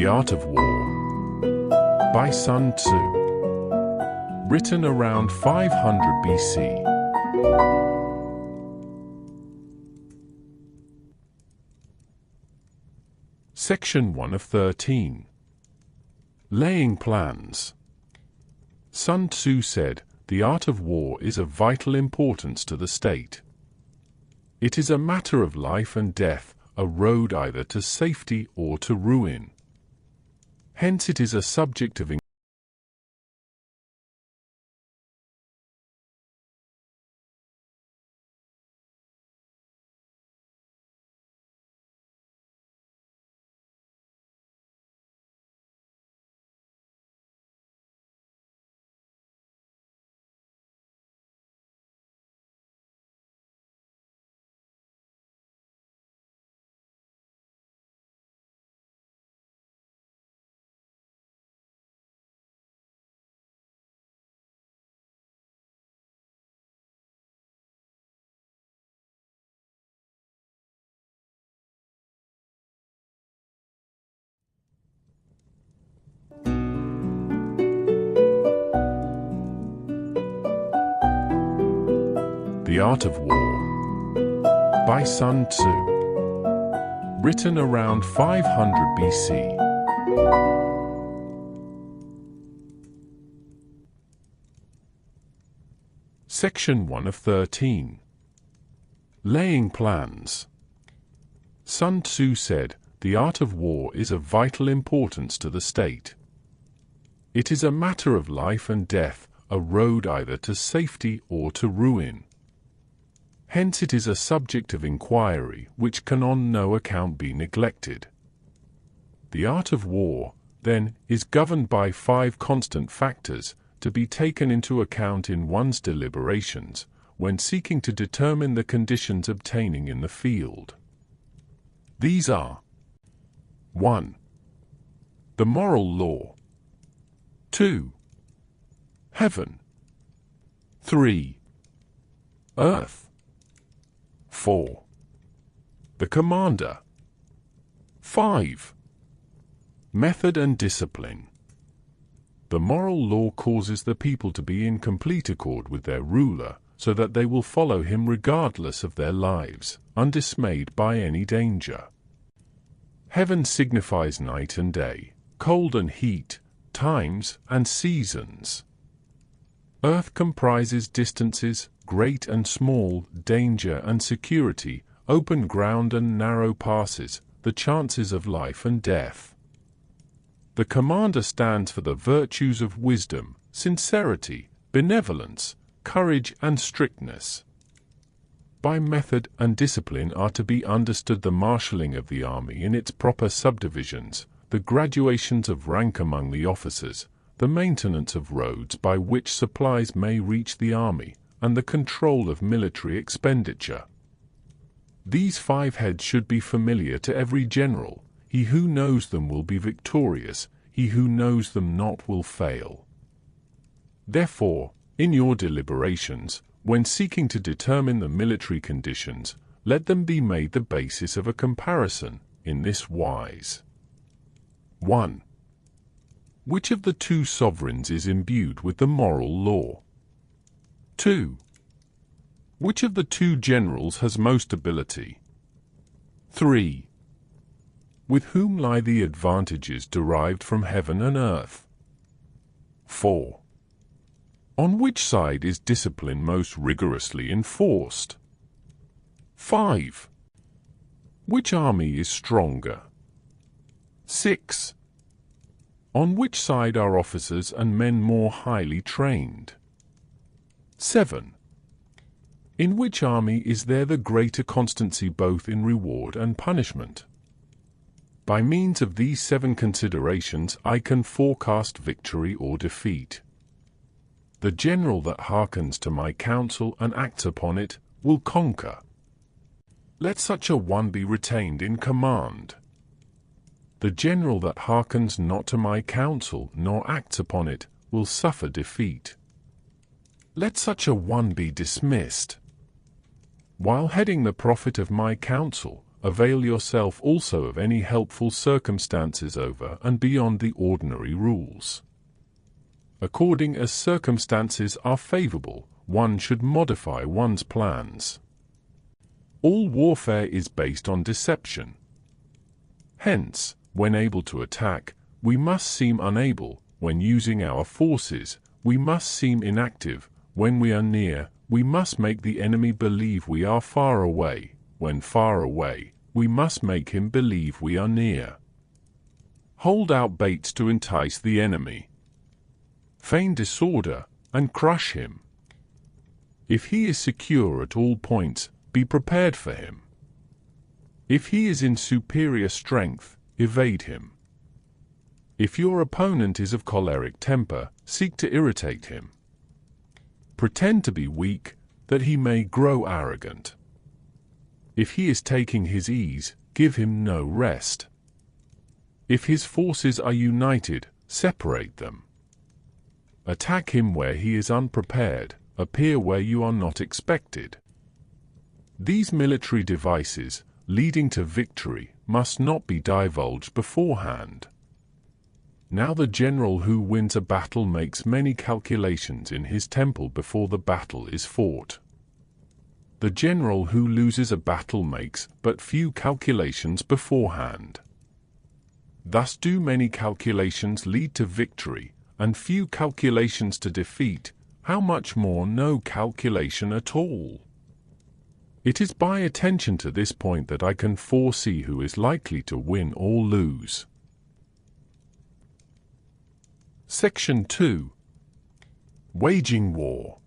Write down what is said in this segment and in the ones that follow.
The Art of War by Sun Tzu. Written around 500 BC. Section 1 of 13. Laying Plans. Sun Tzu said, "The art of war is of vital importance to the state. It is a matter of life and death, a road either to safety or to ruin. Hence it is a subject of The Art of War by Sun Tzu. Written around 500 BC. Section 1 of 13. Laying Plans. Sun Tzu said, "The art of war is of vital importance to the state. It is a matter of life and death, a road either to safety or to ruin. Hence it is a subject of inquiry which can on no account be neglected. The art of war, then, is governed by 5 constant factors to be taken into account in one's deliberations when seeking to determine the conditions obtaining in the field. These are: 1. The moral law. 2. Heaven. 3. Earth. 4. The commander. 5. Method and discipline. The moral law causes the people to be in complete accord with their ruler, so that they will follow him regardless of their lives, undismayed by any danger. Heaven signifies night and day, cold and heat, times and seasons. Earth comprises distances, great and small, danger and security, open ground and narrow passes, the chances of life and death. The commander stands for the virtues of wisdom, sincerity, benevolence, courage and strictness. By method and discipline are to be understood the marshalling of the army in its proper subdivisions, the graduations of rank among the officers, the maintenance of roads by which supplies may reach the army, and the control of military expenditure. These 5 heads should be familiar to every general. He who knows them will be victorious, he who knows them not will fail. Therefore, in your deliberations, when seeking to determine the military conditions, let them be made the basis of a comparison, in this wise. 1. Which of the 2 sovereigns is imbued with the moral law? 2. Which of the 2 generals has most ability? 3. With whom lie the advantages derived from heaven and earth? 4. On which side is discipline most rigorously enforced? 5. Which army is stronger? 6. On which side are officers and men more highly trained? 7. In which army is there the greater constancy both in reward and punishment? By means of these 7 considerations I can forecast victory or defeat. The general that hearkens to my counsel and acts upon it will conquer. Let such a one be retained in command. The general that hearkens not to my counsel nor acts upon it will suffer defeat. Let such a one be dismissed. While heading the profit of my counsel, avail yourself also of any helpful circumstances over and beyond the ordinary rules. According as circumstances are favorable, one should modify one's plans. All warfare is based on deception. Hence, when able to attack, we must seem unable; when using our forces, we must seem inactive; when we are near, we must make the enemy believe we are far away; when far away, we must make him believe we are near. Hold out baits to entice the enemy. Feign disorder, and crush him. If he is secure at all points, be prepared for him. If he is in superior strength, evade him. If your opponent is of choleric temper, seek to irritate him. Pretend to be weak, that he may grow arrogant. If he is taking his ease, give him no rest. If his forces are united, separate them. Attack him where he is unprepared, appear where you are not expected. These military devices, leading to victory, must not be divulged beforehand. Now the general who wins a battle makes many calculations in his temple before the battle is fought. The general who loses a battle makes but few calculations beforehand. Thus do many calculations lead to victory, and few calculations to defeat; how much more no calculation at all? It is by attention to this point that I can foresee who is likely to win or lose. Section 2. Waging War.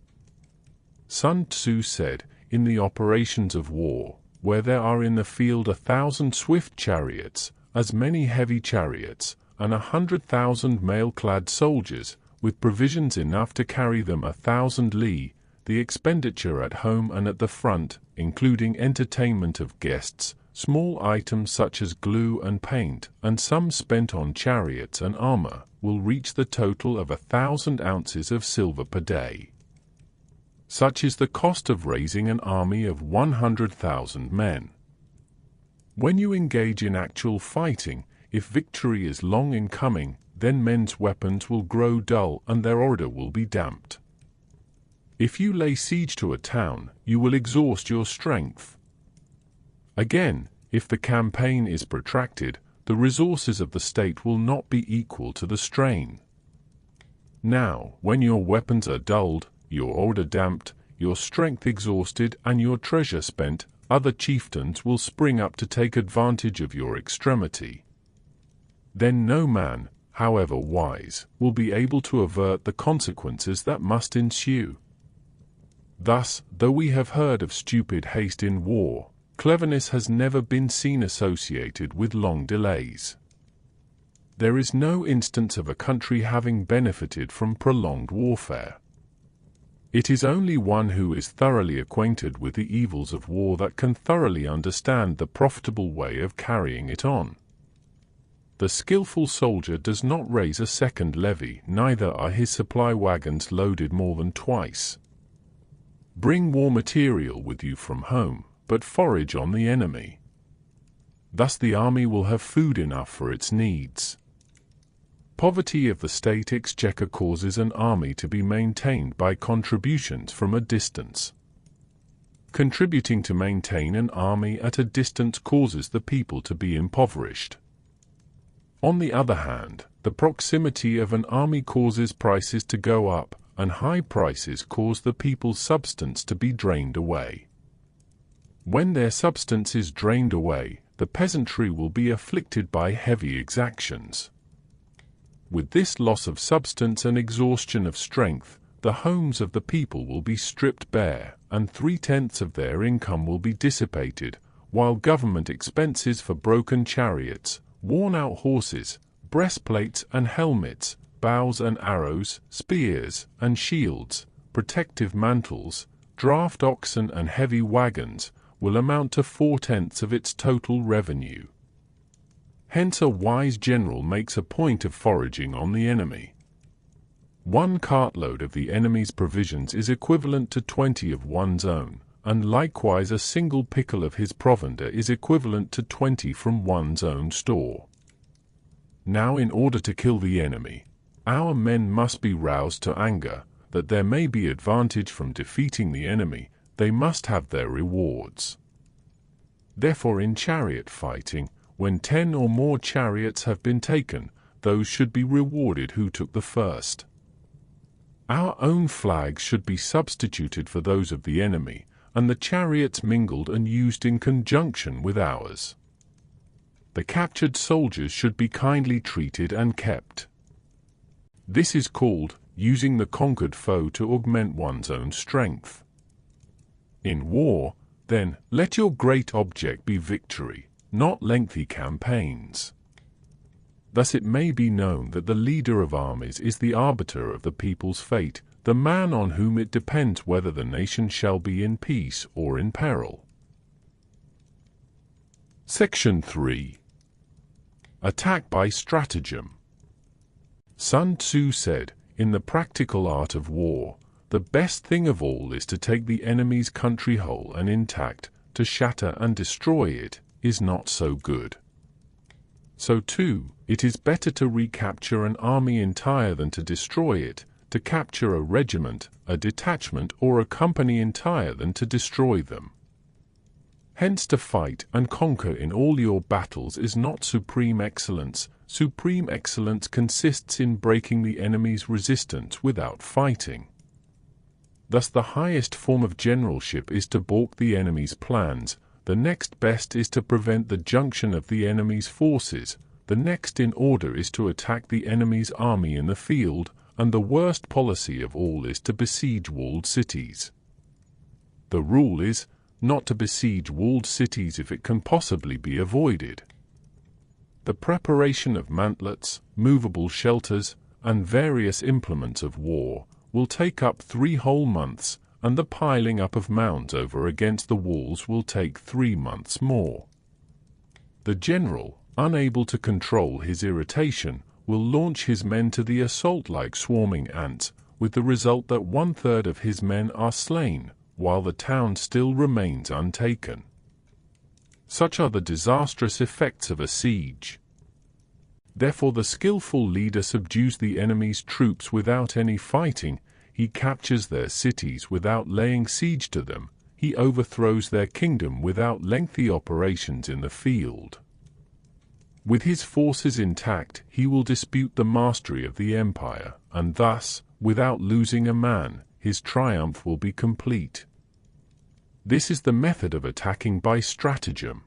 Sun Tzu said, "In the operations of war, where there are in the field 1,000 swift chariots, as many heavy chariots, and 100,000 mail-clad soldiers, with provisions enough to carry them 1,000 li, the expenditure at home and at the front, including entertainment of guests, small items such as glue and paint, and some spent on chariots and armor, will reach the total of 1,000 ounces of silver per day. Such is the cost of raising an army of 100,000 men. When you engage in actual fighting, if victory is long in coming, then men's weapons will grow dull and their ardor will be damped. If you lay siege to a town, you will exhaust your strength. Again, if the campaign is protracted, the resources of the state will not be equal to the strain. Now, when your weapons are dulled, your order damped, your strength exhausted, and your treasure spent, other chieftains will spring up to take advantage of your extremity. Then no man, however wise, will be able to avert the consequences that must ensue. Thus, though we have heard of stupid haste in war, cleverness has never been seen associated with long delays. There is no instance of a country having benefited from prolonged warfare. It is only one who is thoroughly acquainted with the evils of war that can thoroughly understand the profitable way of carrying it on. The skillful soldier does not raise a second levy, neither are his supply wagons loaded more than twice. Bring war material with you from home, but forage on the enemy. Thus the army will have food enough for its needs. Poverty of the state exchequer causes an army to be maintained by contributions from a distance. Contributing to maintain an army at a distance causes the people to be impoverished. On the other hand, the proximity of an army causes prices to go up, and high prices cause the people's substance to be drained away. When their substance is drained away, the peasantry will be afflicted by heavy exactions. With this loss of substance and exhaustion of strength, the homes of the people will be stripped bare, and 3/10 of their income will be dissipated, while government expenses for broken chariots, worn-out horses, breastplates and helmets, bows and arrows, spears and shields, protective mantles, draft oxen and heavy wagons, will amount to 4/10 of its total revenue. Hence a wise general makes a point of foraging on the enemy. 1 cartload of the enemy's provisions is equivalent to 20 of one's own, and likewise a single pickle of his provender is equivalent to 20 from one's own store. Now, in order to kill the enemy, our men must be roused to anger, that there may be advantage from defeating the enemy. They must have their rewards. Therefore, in chariot fighting, when 10 or more chariots have been taken, those should be rewarded who took the first. Our own flags should be substituted for those of the enemy, and the chariots mingled and used in conjunction with ours. The captured soldiers should be kindly treated and kept. This is called using the conquered foe to augment one's own strength. In war, then, let your great object be victory, not lengthy campaigns. Thus it may be known that the leader of armies is the arbiter of the people's fate, the man on whom it depends whether the nation shall be in peace or in peril. Section 3. Attack by Stratagem. Sun Tzu said, in the practical art of war, the best thing of all is to take the enemy's country whole and intact. To shatter and destroy it is not so good. So too, it is better to recapture an army entire than to destroy it, to capture a regiment, a detachment, or a company entire than to destroy them. Hence, to fight and conquer in all your battles is not supreme excellence. Supreme excellence consists in breaking the enemy's resistance without fighting. Thus the highest form of generalship is to balk the enemy's plans, the next best is to prevent the junction of the enemy's forces, the next in order is to attack the enemy's army in the field, and the worst policy of all is to besiege walled cities. The rule is not to besiege walled cities if it can possibly be avoided. The preparation of mantlets, movable shelters, and various implements of war will take up 3 whole months, and the piling up of mounds over against the walls will take 3 months more. The general, unable to control his irritation, will launch his men to the assault like swarming ants, with the result that 1/3 of his men are slain, while the town still remains untaken. Such are the disastrous effects of a siege. Therefore the skillful leader subdues the enemy's troops without any fighting, he captures their cities without laying siege to them, he overthrows their kingdom without lengthy operations in the field. With his forces intact, he will dispute the mastery of the empire, and thus, without losing a man, his triumph will be complete. This is the method of attacking by stratagem.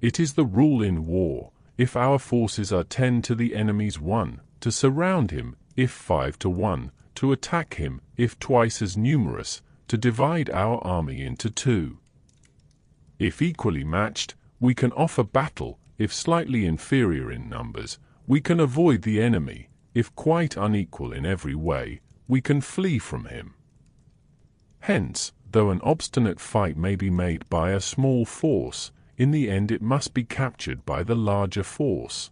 It is the rule in war, if our forces are 10 to the enemy's 1, to surround him, if 5 to 1, to attack him, if twice as numerous, to divide our army into 2. If equally matched, we can offer battle, if slightly inferior in numbers, we can avoid the enemy, if quite unequal in every way, we can flee from him. Hence, though an obstinate fight may be made by a small force, in the end it must be captured by the larger force.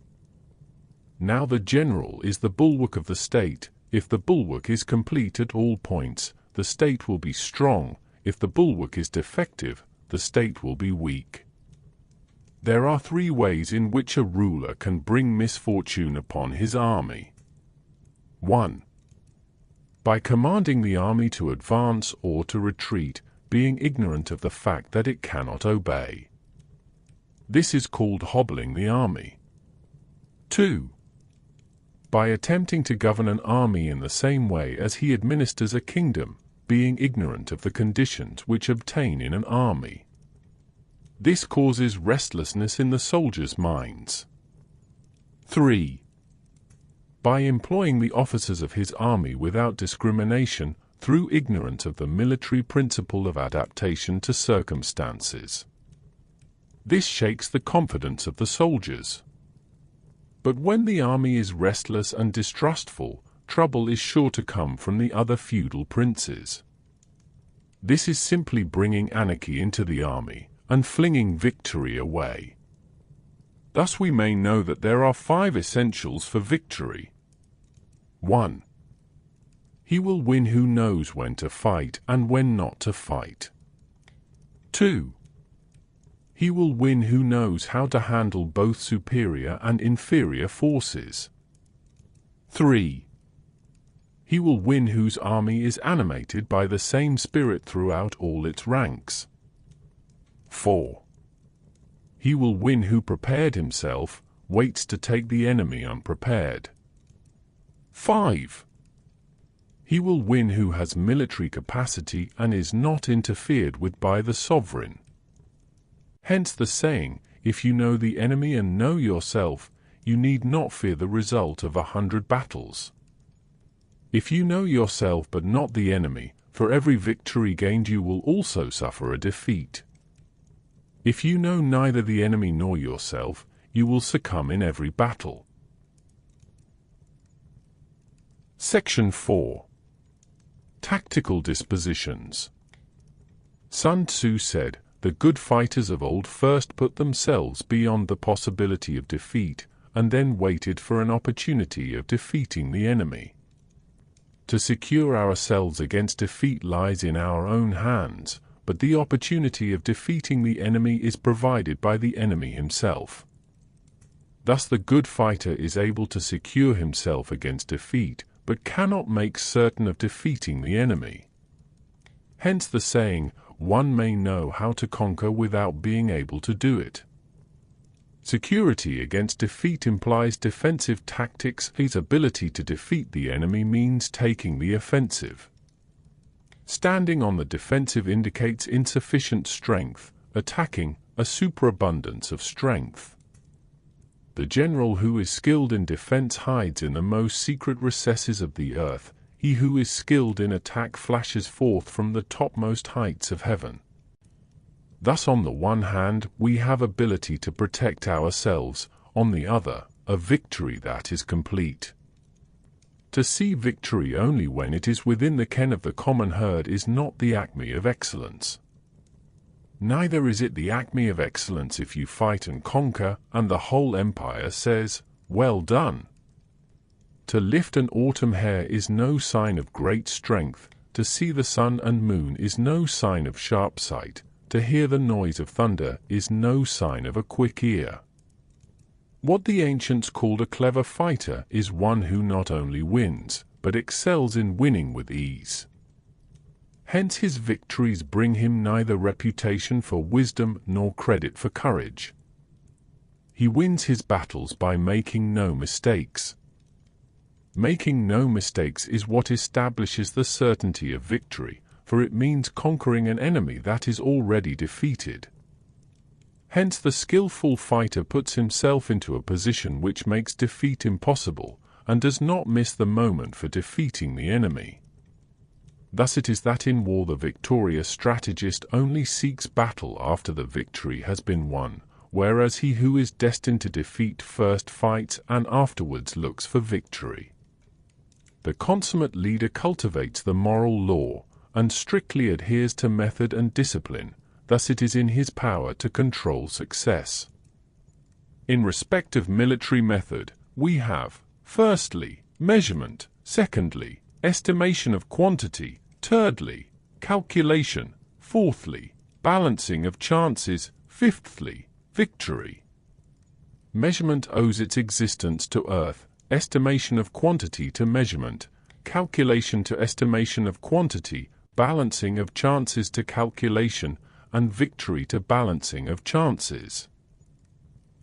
Now the general is the bulwark of the state. If the bulwark is complete at all points, the state will be strong. If the bulwark is defective, the state will be weak. There are 3 ways in which a ruler can bring misfortune upon his army. 1. By commanding the army to advance or to retreat, being ignorant of the fact that it cannot obey. This is called hobbling the army. 2. By attempting to govern an army in the same way as he administers a kingdom, being ignorant of the conditions which obtain in an army. This causes restlessness in the soldiers' minds. 3. By employing the officers of his army without discrimination, through ignorance of the military principle of adaptation to circumstances. This shakes the confidence of the soldiers. But when the army is restless and distrustful, trouble is sure to come from the other feudal princes. This is simply bringing anarchy into the army, and flinging victory away. Thus we may know that there are 5 essentials for victory. 1. He will win who knows when to fight and when not to fight. 2. He will win who knows how to handle both superior and inferior forces. 3. He will win whose army is animated by the same spirit throughout all its ranks. 4. He will win who prepared himself, waits to take the enemy unprepared. 5. He will win who has military capacity and is not interfered with by the sovereign. Hence the saying, if you know the enemy and know yourself, you need not fear the result of 100 battles. If you know yourself but not the enemy, for every victory gained you will also suffer a defeat. If you know neither the enemy nor yourself, you will succumb in every battle. Section 4. Tactical Dispositions. Sun Tzu said, "The good fighters of old first put themselves beyond the possibility of defeat, and then waited for an opportunity of defeating the enemy." To secure ourselves against defeat lies in our own hands, but the opportunity of defeating the enemy is provided by the enemy himself. Thus the good fighter is able to secure himself against defeat, but cannot make certain of defeating the enemy. Hence the saying, one may know how to conquer without being able to do it. Security against defeat implies defensive tactics. His ability to defeat the enemy means taking the offensive. Standing on the defensive indicates insufficient strength, attacking, a superabundance of strength. The general who is skilled in defense hides in the most secret recesses of the earth. He who is skilled in attack flashes forth from the topmost heights of heaven. Thus on the one hand, we have ability to protect ourselves, on the other, a victory that is complete. To see victory only when it is within the ken of the common herd is not the acme of excellence. Neither is it the acme of excellence if you fight and conquer, and the whole empire says, "Well done." To lift an autumn hair is no sign of great strength, to see the sun and moon is no sign of sharp sight, to hear the noise of thunder is no sign of a quick ear. What the ancients called a clever fighter is one who not only wins, but excels in winning with ease. Hence his victories bring him neither reputation for wisdom nor credit for courage. He wins his battles by making no mistakes. Making no mistakes is what establishes the certainty of victory, for it means conquering an enemy that is already defeated. Hence the skillful fighter puts himself into a position which makes defeat impossible, and does not miss the moment for defeating the enemy. Thus it is that in war the victorious strategist only seeks battle after the victory has been won, whereas he who is destined to defeat first fights and afterwards looks for victory. The consummate leader cultivates the moral law, and strictly adheres to method and discipline. Thus it is in his power to control success. In respect of military method, we have, firstly, measurement, secondly, estimation of quantity, thirdly, calculation, fourthly, balancing of chances, fifthly, victory. Measurement owes its existence to earth, estimation of quantity to measurement, calculation to estimation of quantity, balancing of chances to calculation, and victory to balancing of chances.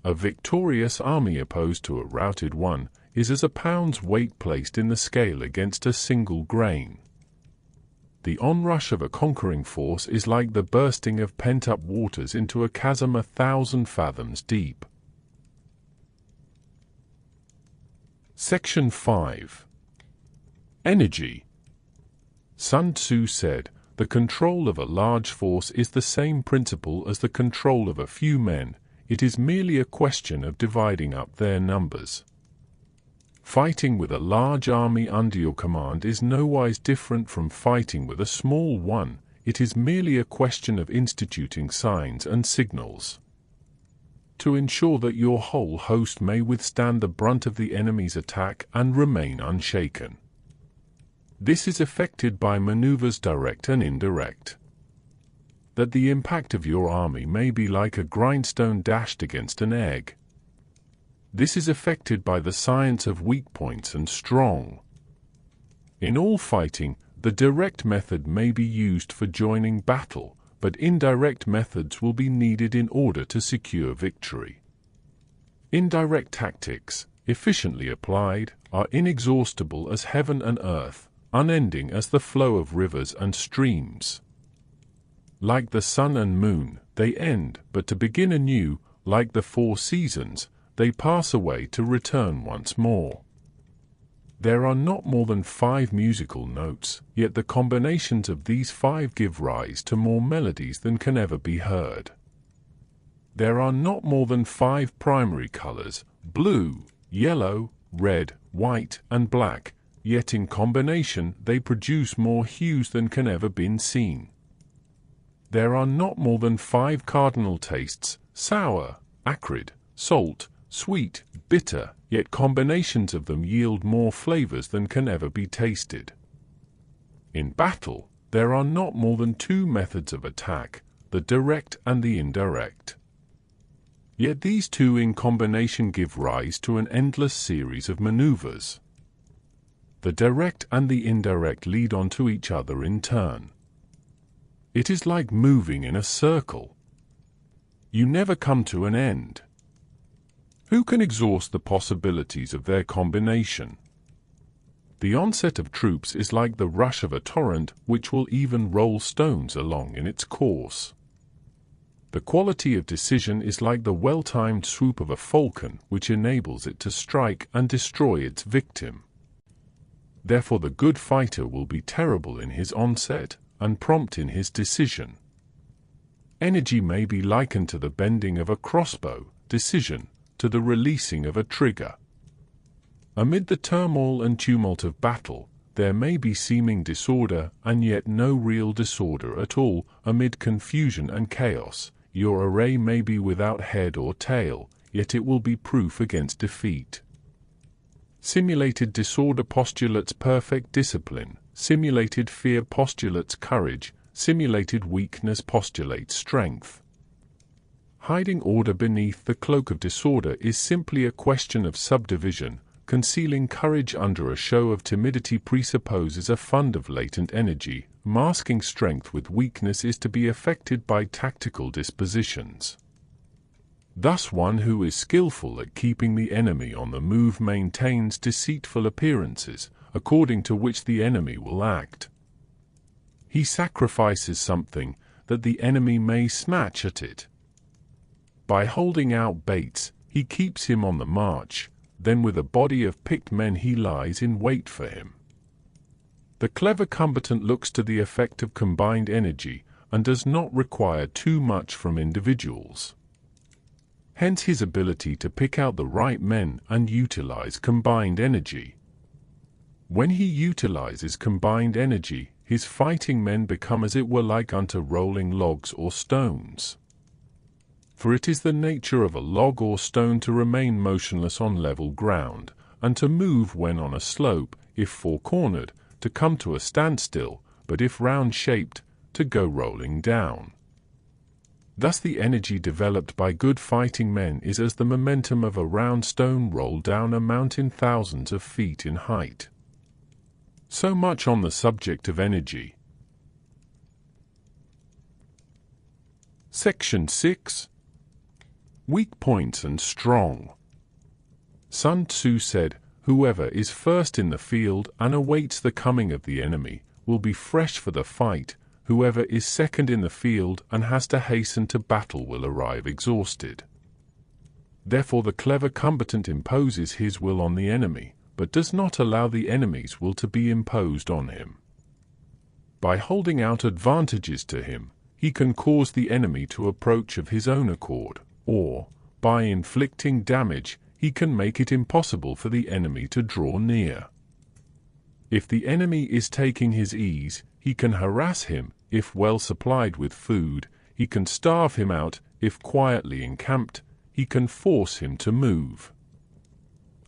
A victorious army opposed to a routed one is as a pound's weight placed in the scale against a single grain. The onrush of a conquering force is like the bursting of pent-up waters into a chasm 1,000 fathoms deep. Section 5. Energy. Sun Tzu said, "The control of a large force is the same principle as the control of a few men. It is merely a question of dividing up their numbers." Fighting with a large army under your command is nowise different from fighting with a small one. It is merely a question of instituting signs and signals to ensure that your whole host may withstand the brunt of the enemy's attack and remain unshaken. This is effected by maneuvers direct and indirect. that the impact of your army may be like a grindstone dashed against an egg. This is affected by the science of weak points and strong. In all fighting, the direct method may be used for joining battle, but indirect methods will be needed in order to secure victory. Indirect tactics, efficiently applied, are inexhaustible as heaven and earth, unending as the flow of rivers and streams. Like the sun and moon, they end, but to begin anew, like the four seasons, they pass away to return once more. There are not more than 5 musical notes, yet the combinations of these 5 give rise to more melodies than can ever be heard. There are not more than 5 primary colors, blue, yellow, red, white, and black, yet in combination they produce more hues than can ever be seen. There are not more than 5 cardinal tastes, sour, acrid, salt, sweet, bitter, yet combinations of them yield more flavors than can ever be tasted. In battle, there are not more than 2 methods of attack, the direct and the indirect. Yet these 2 in combination give rise to an endless series of maneuvers. The direct and the indirect lead on to each other in turn. It is like moving in a circle. You never come to an end. Who can exhaust the possibilities of their combination? The onset of troops is like the rush of a torrent which will even roll stones along in its course. The quality of decision is like the well-timed swoop of a falcon which enables it to strike and destroy its victim. Therefore the good fighter will be terrible in his onset and prompt in his decision. Energy may be likened to the bending of a crossbow, decision to the releasing of a trigger. Amid the turmoil and tumult of battle, there may be seeming disorder and yet no real disorder at all. Amid confusion and chaos, your array may be without head or tail, yet it will be proof against defeat. Simulated disorder postulates perfect discipline, simulated fear postulates courage, simulated weakness postulates strength. Hiding order beneath the cloak of disorder is simply a question of subdivision. Concealing courage under a show of timidity presupposes a fund of latent energy. Masking strength with weakness is to be effected by tactical dispositions. Thus one who is skillful at keeping the enemy on the move maintains deceitful appearances, according to which the enemy will act. He sacrifices something, that the enemy may snatch at it. By holding out baits, he keeps him on the march, then with a body of picked men he lies in wait for him. The clever combatant looks to the effect of combined energy, and does not require too much from individuals. Hence his ability to pick out the right men and utilize combined energy. When he utilizes combined energy, his fighting men become as it were like unto rolling logs or stones. For it is the nature of a log or stone to remain motionless on level ground, and to move when on a slope, if four-cornered, to come to a standstill, but if round-shaped, to go rolling down. Thus the energy developed by good fighting men is as the momentum of a round stone rolled down a mountain thousands of feet in height. So much on the subject of energy. Section 6. Weak points and strong. Sun Tzu said, "Whoever is first in the field and awaits the coming of the enemy will be fresh for the fight. Whoever is second in the field and has to hasten to battle will arrive exhausted." Therefore the clever combatant imposes his will on the enemy, but does not allow the enemy's will to be imposed on him. By holding out advantages to him, he can cause the enemy to approach of his own accord, or, by inflicting damage, he can make it impossible for the enemy to draw near. If the enemy is taking his ease, he can harass him. If well supplied with food, he can starve him out. If quietly encamped, he can force him to move.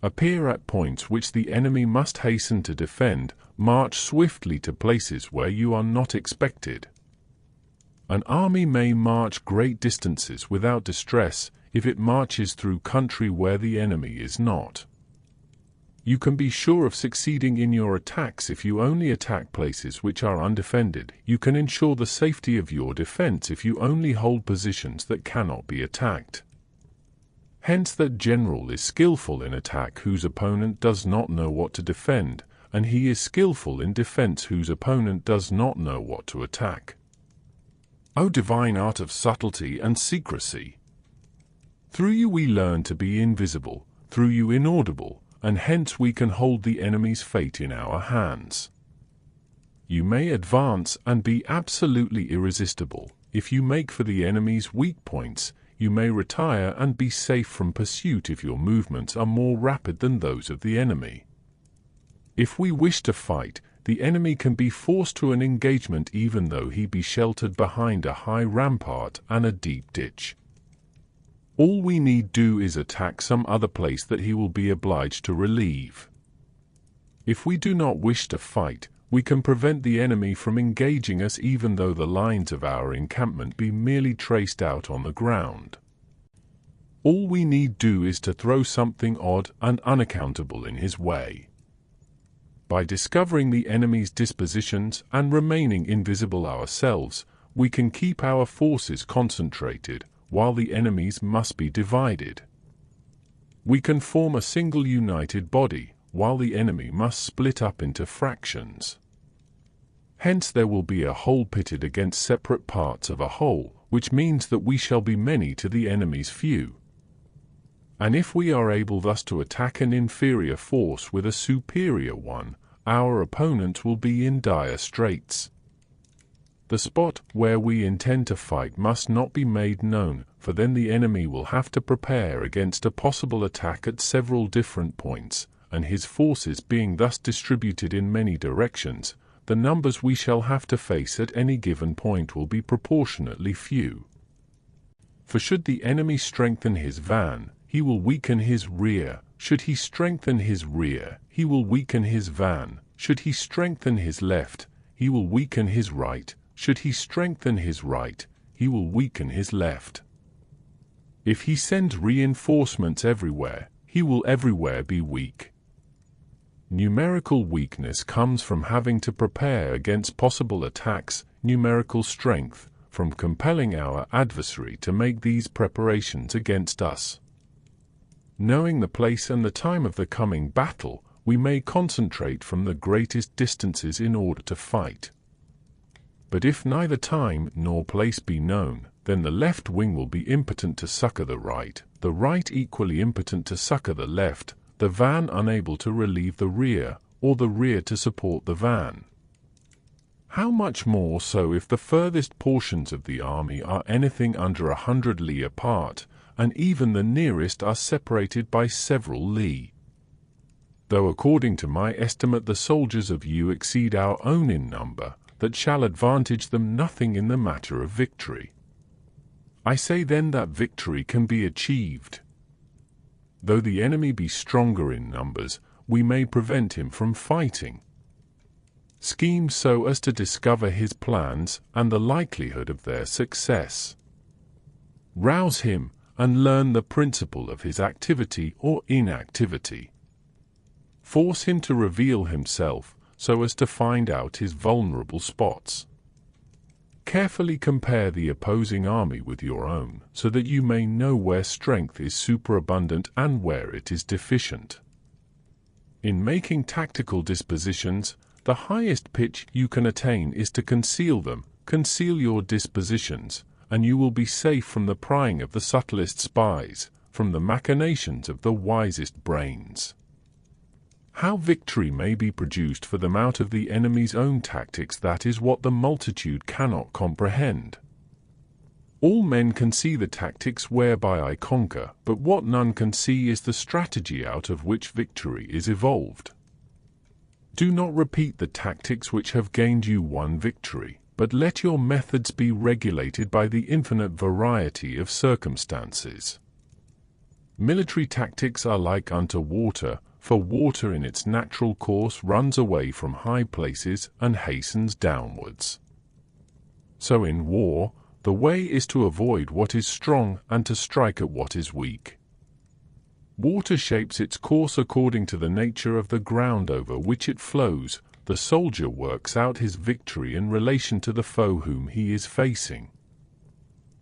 Appear at points which the enemy must hasten to defend. March swiftly to places where you are not expected. An army may march great distances without distress if it marches through country where the enemy is not. You can be sure of succeeding in your attacks if you only attack places which are undefended. You can ensure the safety of your defense if you only hold positions that cannot be attacked. Hence that general is skillful in attack whose opponent does not know what to defend, and he is skillful in defense whose opponent does not know what to attack. O divine art of subtlety and secrecy! Through you we learn to be invisible, through you inaudible, and hence we can hold the enemy's fate in our hands. You may advance and be absolutely irresistible. If you make for the enemy's weak points, you may retire and be safe from pursuit if your movements are more rapid than those of the enemy. If we wish to fight, the enemy can be forced to an engagement even though he be sheltered behind a high rampart and a deep ditch. All we need do is attack some other place that he will be obliged to relieve. If we do not wish to fight, we can prevent the enemy from engaging us even though the lines of our encampment be merely traced out on the ground. All we need do is to throw something odd and unaccountable in his way. By discovering the enemy's dispositions and remaining invisible ourselves, we can keep our forces concentrated, while the enemy's must be divided. We can form a single united body, while the enemy must split up into fractions. Hence there will be a whole pitted against separate parts of a whole, which means that we shall be many to the enemy's few. And if we are able thus to attack an inferior force with a superior one, our opponent will be in dire straits. The spot where we intend to fight must not be made known, for then the enemy will have to prepare against a possible attack at several different points, and his forces being thus distributed in many directions, the numbers we shall have to face at any given point will be proportionately few. For should the enemy strengthen his van, he will weaken his rear. Should he strengthen his rear, he will weaken his van. Should he strengthen his left, he will weaken his right. Should he strengthen his right, he will weaken his left. If he sends reinforcements everywhere, he will everywhere be weak. Numerical weakness comes from having to prepare against possible attacks, numerical strength, from compelling our adversary to make these preparations against us. Knowing the place and the time of the coming battle, we may concentrate from the greatest distances in order to fight. But if neither time nor place be known, then the left wing will be impotent to succor the right equally impotent to succor the left, the van unable to relieve the rear, or the rear to support the van. How much more so if the furthest portions of the army are anything under 100 li apart, and even the nearest are separated by several li. Though according to my estimate the soldiers of you exceed our own in number, that shall advantage them nothing in the matter of victory. I say then that victory can be achieved. Though the enemy be stronger in numbers, we may prevent him from fighting. Scheme so as to discover his plans and the likelihood of their success. Rouse him and learn the principle of his activity or inactivity. Force him to reveal himself, so as to find out his vulnerable spots. Carefully compare the opposing army with your own, so that you may know where strength is superabundant and where it is deficient. In making tactical dispositions, the highest pitch you can attain is to conceal them. Conceal your dispositions, and you will be safe from the prying of the subtlest spies, from the machinations of the wisest brains. How victory may be produced for them out of the enemy's own tactics, that is what the multitude cannot comprehend. All men can see the tactics whereby I conquer, but what none can see is the strategy out of which victory is evolved. Do not repeat the tactics which have gained you one victory, but let your methods be regulated by the infinite variety of circumstances. Military tactics are like unto water, for water in its natural course runs away from high places and hastens downwards. So in war, The way is to avoid what is strong and to strike at what is weak. Water shapes its course according to the nature of the ground over which it flows. The soldier works out his victory in relation to the foe whom he is facing.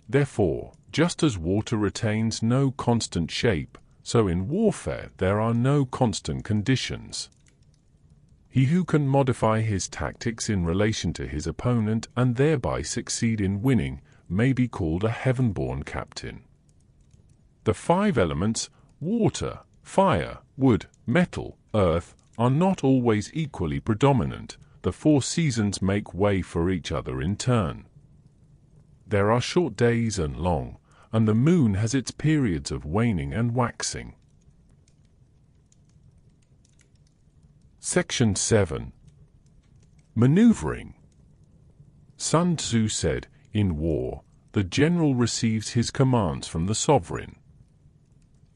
Therefore, just as water retains no constant shape, so in warfare there are no constant conditions. He who can modify his tactics in relation to his opponent and thereby succeed in winning may be called a heaven-born captain. The 5 elements, water, fire, wood, metal, earth, are not always equally predominant. The 4 seasons make way for each other in turn. There are short days and long, and the moon has its periods of waning and waxing. Section 7. Maneuvering. Sun Tzu said, "In war, the general receives his commands from the sovereign.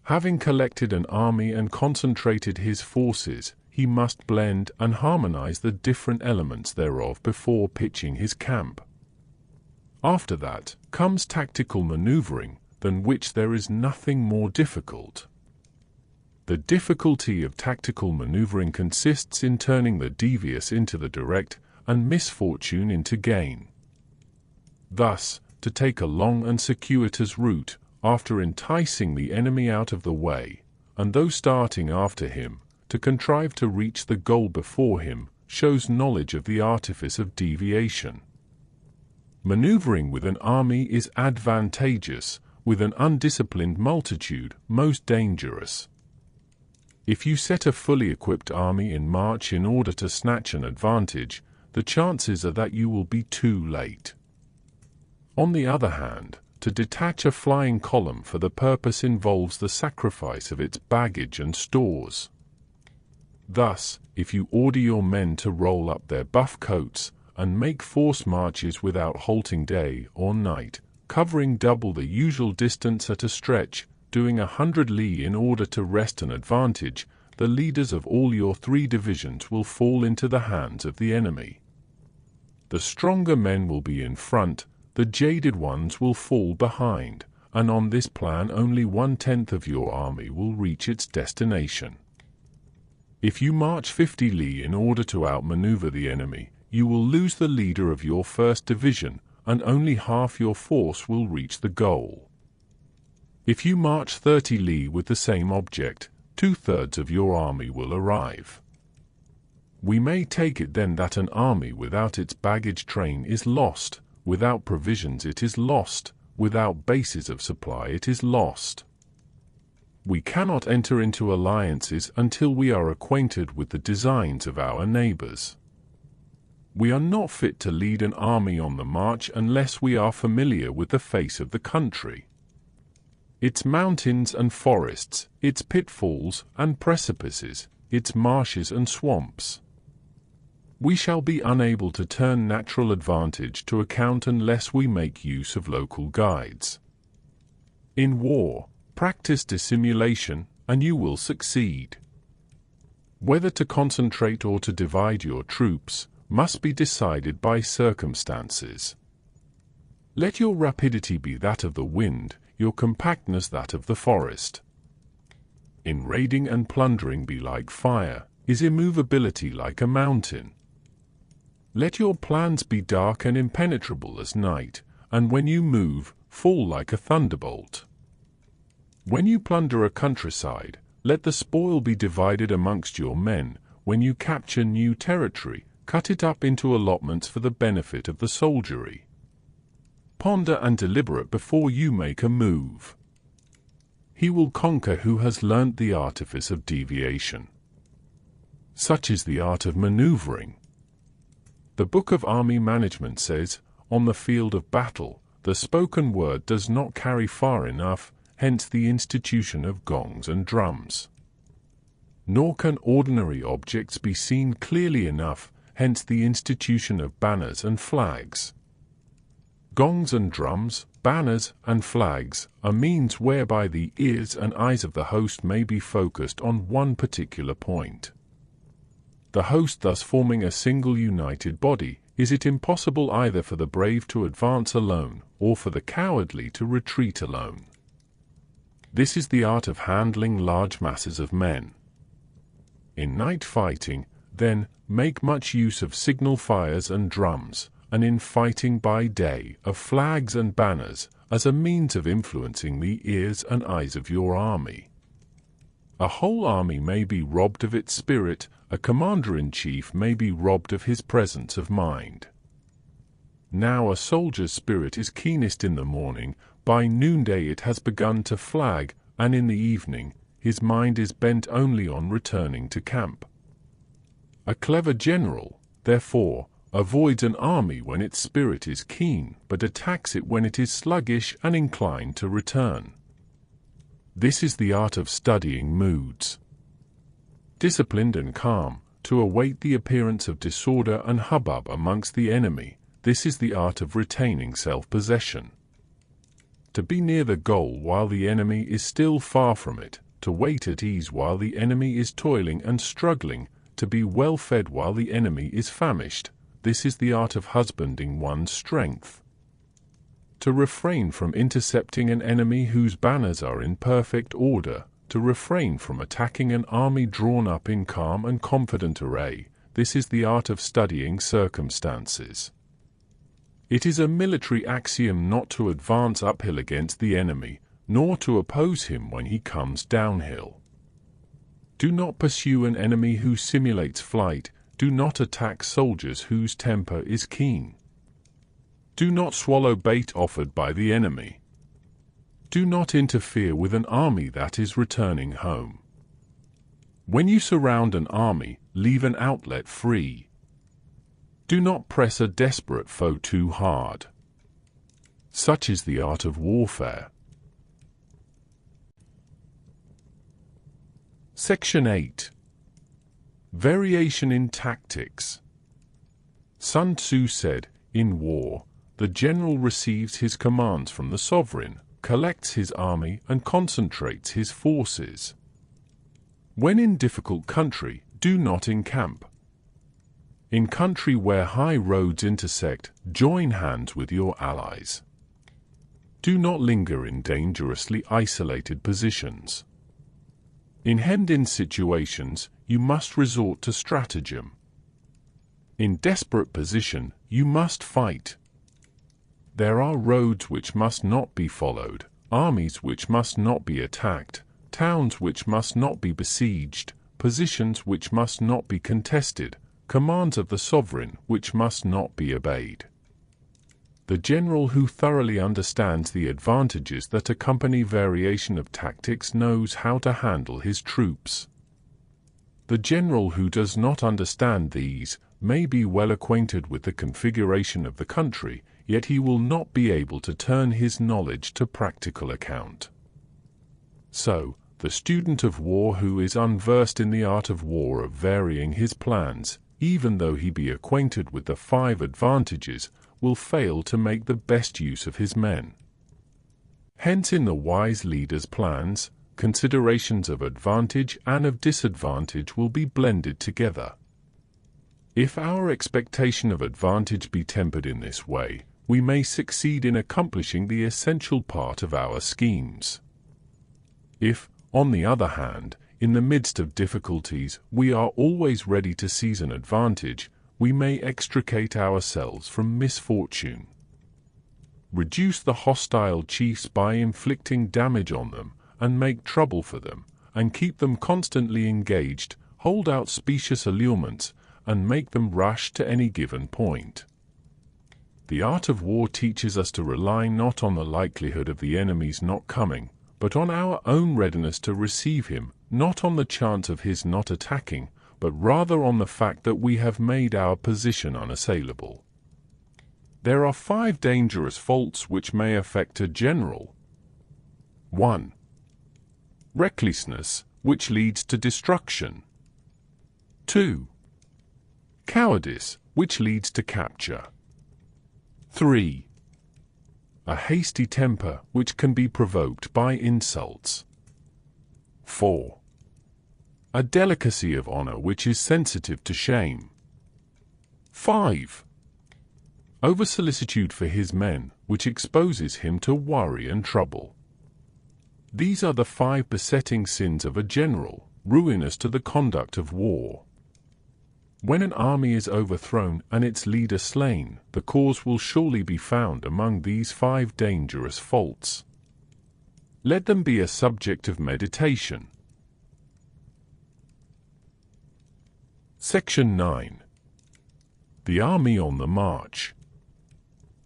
Having collected an army and concentrated his forces, he must blend and harmonize the different elements thereof before pitching his camp. After that comes tactical maneuvering, than which there is nothing more difficult. The difficulty of tactical maneuvering consists in turning the devious into the direct and misfortune into gain. Thus, to take a long and circuitous route, after enticing the enemy out of the way, and though starting after him, to contrive to reach the goal before him, shows knowledge of the artifice of deviation. Maneuvering with an army is advantageous, with an undisciplined multitude most dangerous. If you set a fully equipped army in march in order to snatch an advantage, the chances are that you will be too late. On the other hand, to detach a flying column for the purpose involves the sacrifice of its baggage and stores. Thus, if you order your men to roll up their buff coats and make forced marches without halting day or night, covering double the usual distance at a stretch, doing 100 li in order to wrest an advantage, the leaders of all your 3 divisions will fall into the hands of the enemy. The stronger men will be in front, the jaded ones will fall behind, and on this plan only 1/10 of your army will reach its destination. If you march 50 li in order to outmaneuver the enemy, you will lose the leader of your 1st division, and only half your force will reach the goal. If you march 30 li with the same object, 2/3 of your army will arrive. We may take it then that an army without its baggage train is lost, without provisions it is lost, without bases of supply it is lost. We cannot enter into alliances until we are acquainted with the designs of our neighbors. We are not fit to lead an army on the march unless we are familiar with the face of the country, its mountains and forests, its pitfalls and precipices, its marshes and swamps. We shall be unable to turn natural advantage to account unless we make use of local guides. In war, practice dissimulation, and you will succeed. Whether to concentrate or to divide your troops must be decided by circumstances. Let your rapidity be that of the wind, your compactness that of the forest. In raiding and plundering be like fire, is immovability like a mountain. Let your plans be dark and impenetrable as night, and when you move, fall like a thunderbolt. When you plunder a countryside, let the spoil be divided amongst your men. When you capture new territory, cut it up into allotments for the benefit of the soldiery. Ponder and deliberate before you make a move. He will conquer who has learnt the artifice of deviation. Such is the art of maneuvering. The Book of Army Management says, on the field of battle, the spoken word does not carry far enough, hence the institution of gongs and drums. Nor can ordinary objects be seen clearly enough, hence the institution of banners and flags. Gongs and drums, banners and flags are means whereby the ears and eyes of the host may be focused on one particular point. The host thus forming a single united body, is it impossible either for the brave to advance alone, or for the cowardly to retreat alone. This is the art of handling large masses of men. In night fighting, then, make much use of signal fires and drums, and in fighting by day, of flags and banners, as a means of influencing the ears and eyes of your army. A whole army may be robbed of its spirit, a commander-in-chief may be robbed of his presence of mind. Now a soldier's spirit is keenest in the morning, by noonday it has begun to flag, and in the evening, his mind is bent only on returning to camp. A clever general, therefore, avoids an army when its spirit is keen, but attacks it when it is sluggish and inclined to return. This is the art of studying moods. Disciplined and calm, to await the appearance of disorder and hubbub amongst the enemy, this is the art of retaining self-possession. To be near the goal while the enemy is still far from it, to wait at ease while the enemy is toiling and struggling, to be well fed while the enemy is famished, this is the art of husbanding one's strength. To refrain from intercepting an enemy whose banners are in perfect order, to refrain from attacking an army drawn up in calm and confident array, this is the art of studying circumstances. It is a military axiom not to advance uphill against the enemy, nor to oppose him when he comes downhill. Do not pursue an enemy who simulates flight, do not attack soldiers whose temper is keen. Do not swallow bait offered by the enemy. Do not interfere with an army that is returning home. When you surround an army, leave an outlet free. Do not press a desperate foe too hard. Such is the art of warfare. Section 8. Variation in tactics. Sun Tzu said, in war, the general receives his commands from the sovereign, collects his army and concentrates his forces. When in difficult country, do not encamp. In country where high roads intersect, join hands with your allies. Do not linger in dangerously isolated positions. In hemmed-in situations, you must resort to stratagem. In desperate position, you must fight. There are roads which must not be followed, armies which must not be attacked, towns which must not be besieged, positions which must not be contested, commands of the sovereign which must not be obeyed. The general who thoroughly understands the advantages that accompany variation of tactics knows how to handle his troops. The general who does not understand these may be well acquainted with the configuration of the country, yet he will not be able to turn his knowledge to practical account. So, the student of war who is unversed in the art of war of varying his plans, even though he be acquainted with the 5 advantages, will fail to make the best use of his men. Hence in the wise leader's plans, considerations of advantage and of disadvantage will be blended together. If our expectation of advantage be tempered in this way, we may succeed in accomplishing the essential part of our schemes. If, on the other hand, in the midst of difficulties, we are always ready to seize an advantage, we may extricate ourselves from misfortune. Reduce the hostile chiefs by inflicting damage on them, and make trouble for them, and keep them constantly engaged, hold out specious allurements, and make them rush to any given point. The art of war teaches us to rely not on the likelihood of the enemy's not coming, but on our own readiness to receive him, not on the chance of his not attacking, but rather on the fact that we have made our position unassailable. There are 5 dangerous faults which may affect a general. 1. Recklessness, which leads to destruction. 2. Cowardice, which leads to capture. 3. A hasty temper, which can be provoked by insults. 4. A delicacy of honor which is sensitive to shame. 5. Over-solicitude for his men, which exposes him to worry and trouble. These are the 5 besetting sins of a general, ruinous to the conduct of war. When an army is overthrown and its leader slain, the cause will surely be found among these 5 dangerous faults. Let them be a subject of meditation. Section 9. The Army on the March.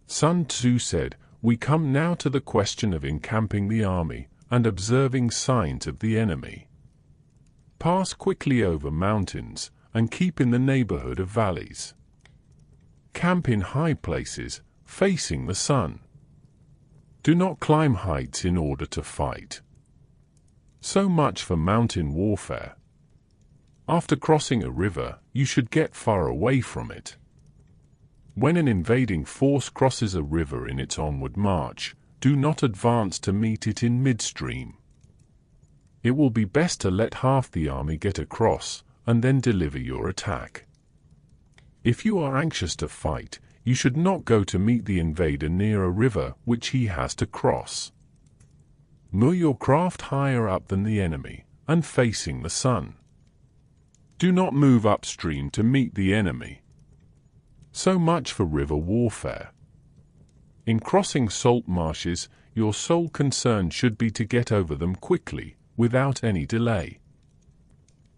Sun Tzu said, "We come now to the question of encamping the army and observing signs of the enemy. Pass quickly over mountains and keep in the neighborhood of valleys. Camp in high places, facing the sun. Do not climb heights in order to fight." So much for mountain warfare. After crossing a river, you should get far away from it. When an invading force crosses a river in its onward march, do not advance to meet it in midstream. It will be best to let half the army get across, and then deliver your attack. If you are anxious to fight, you should not go to meet the invader near a river which he has to cross. Moor your craft higher up than the enemy, and facing the sun. Do not move upstream to meet the enemy. So much for river warfare. In crossing salt marshes, your sole concern should be to get over them quickly, without any delay.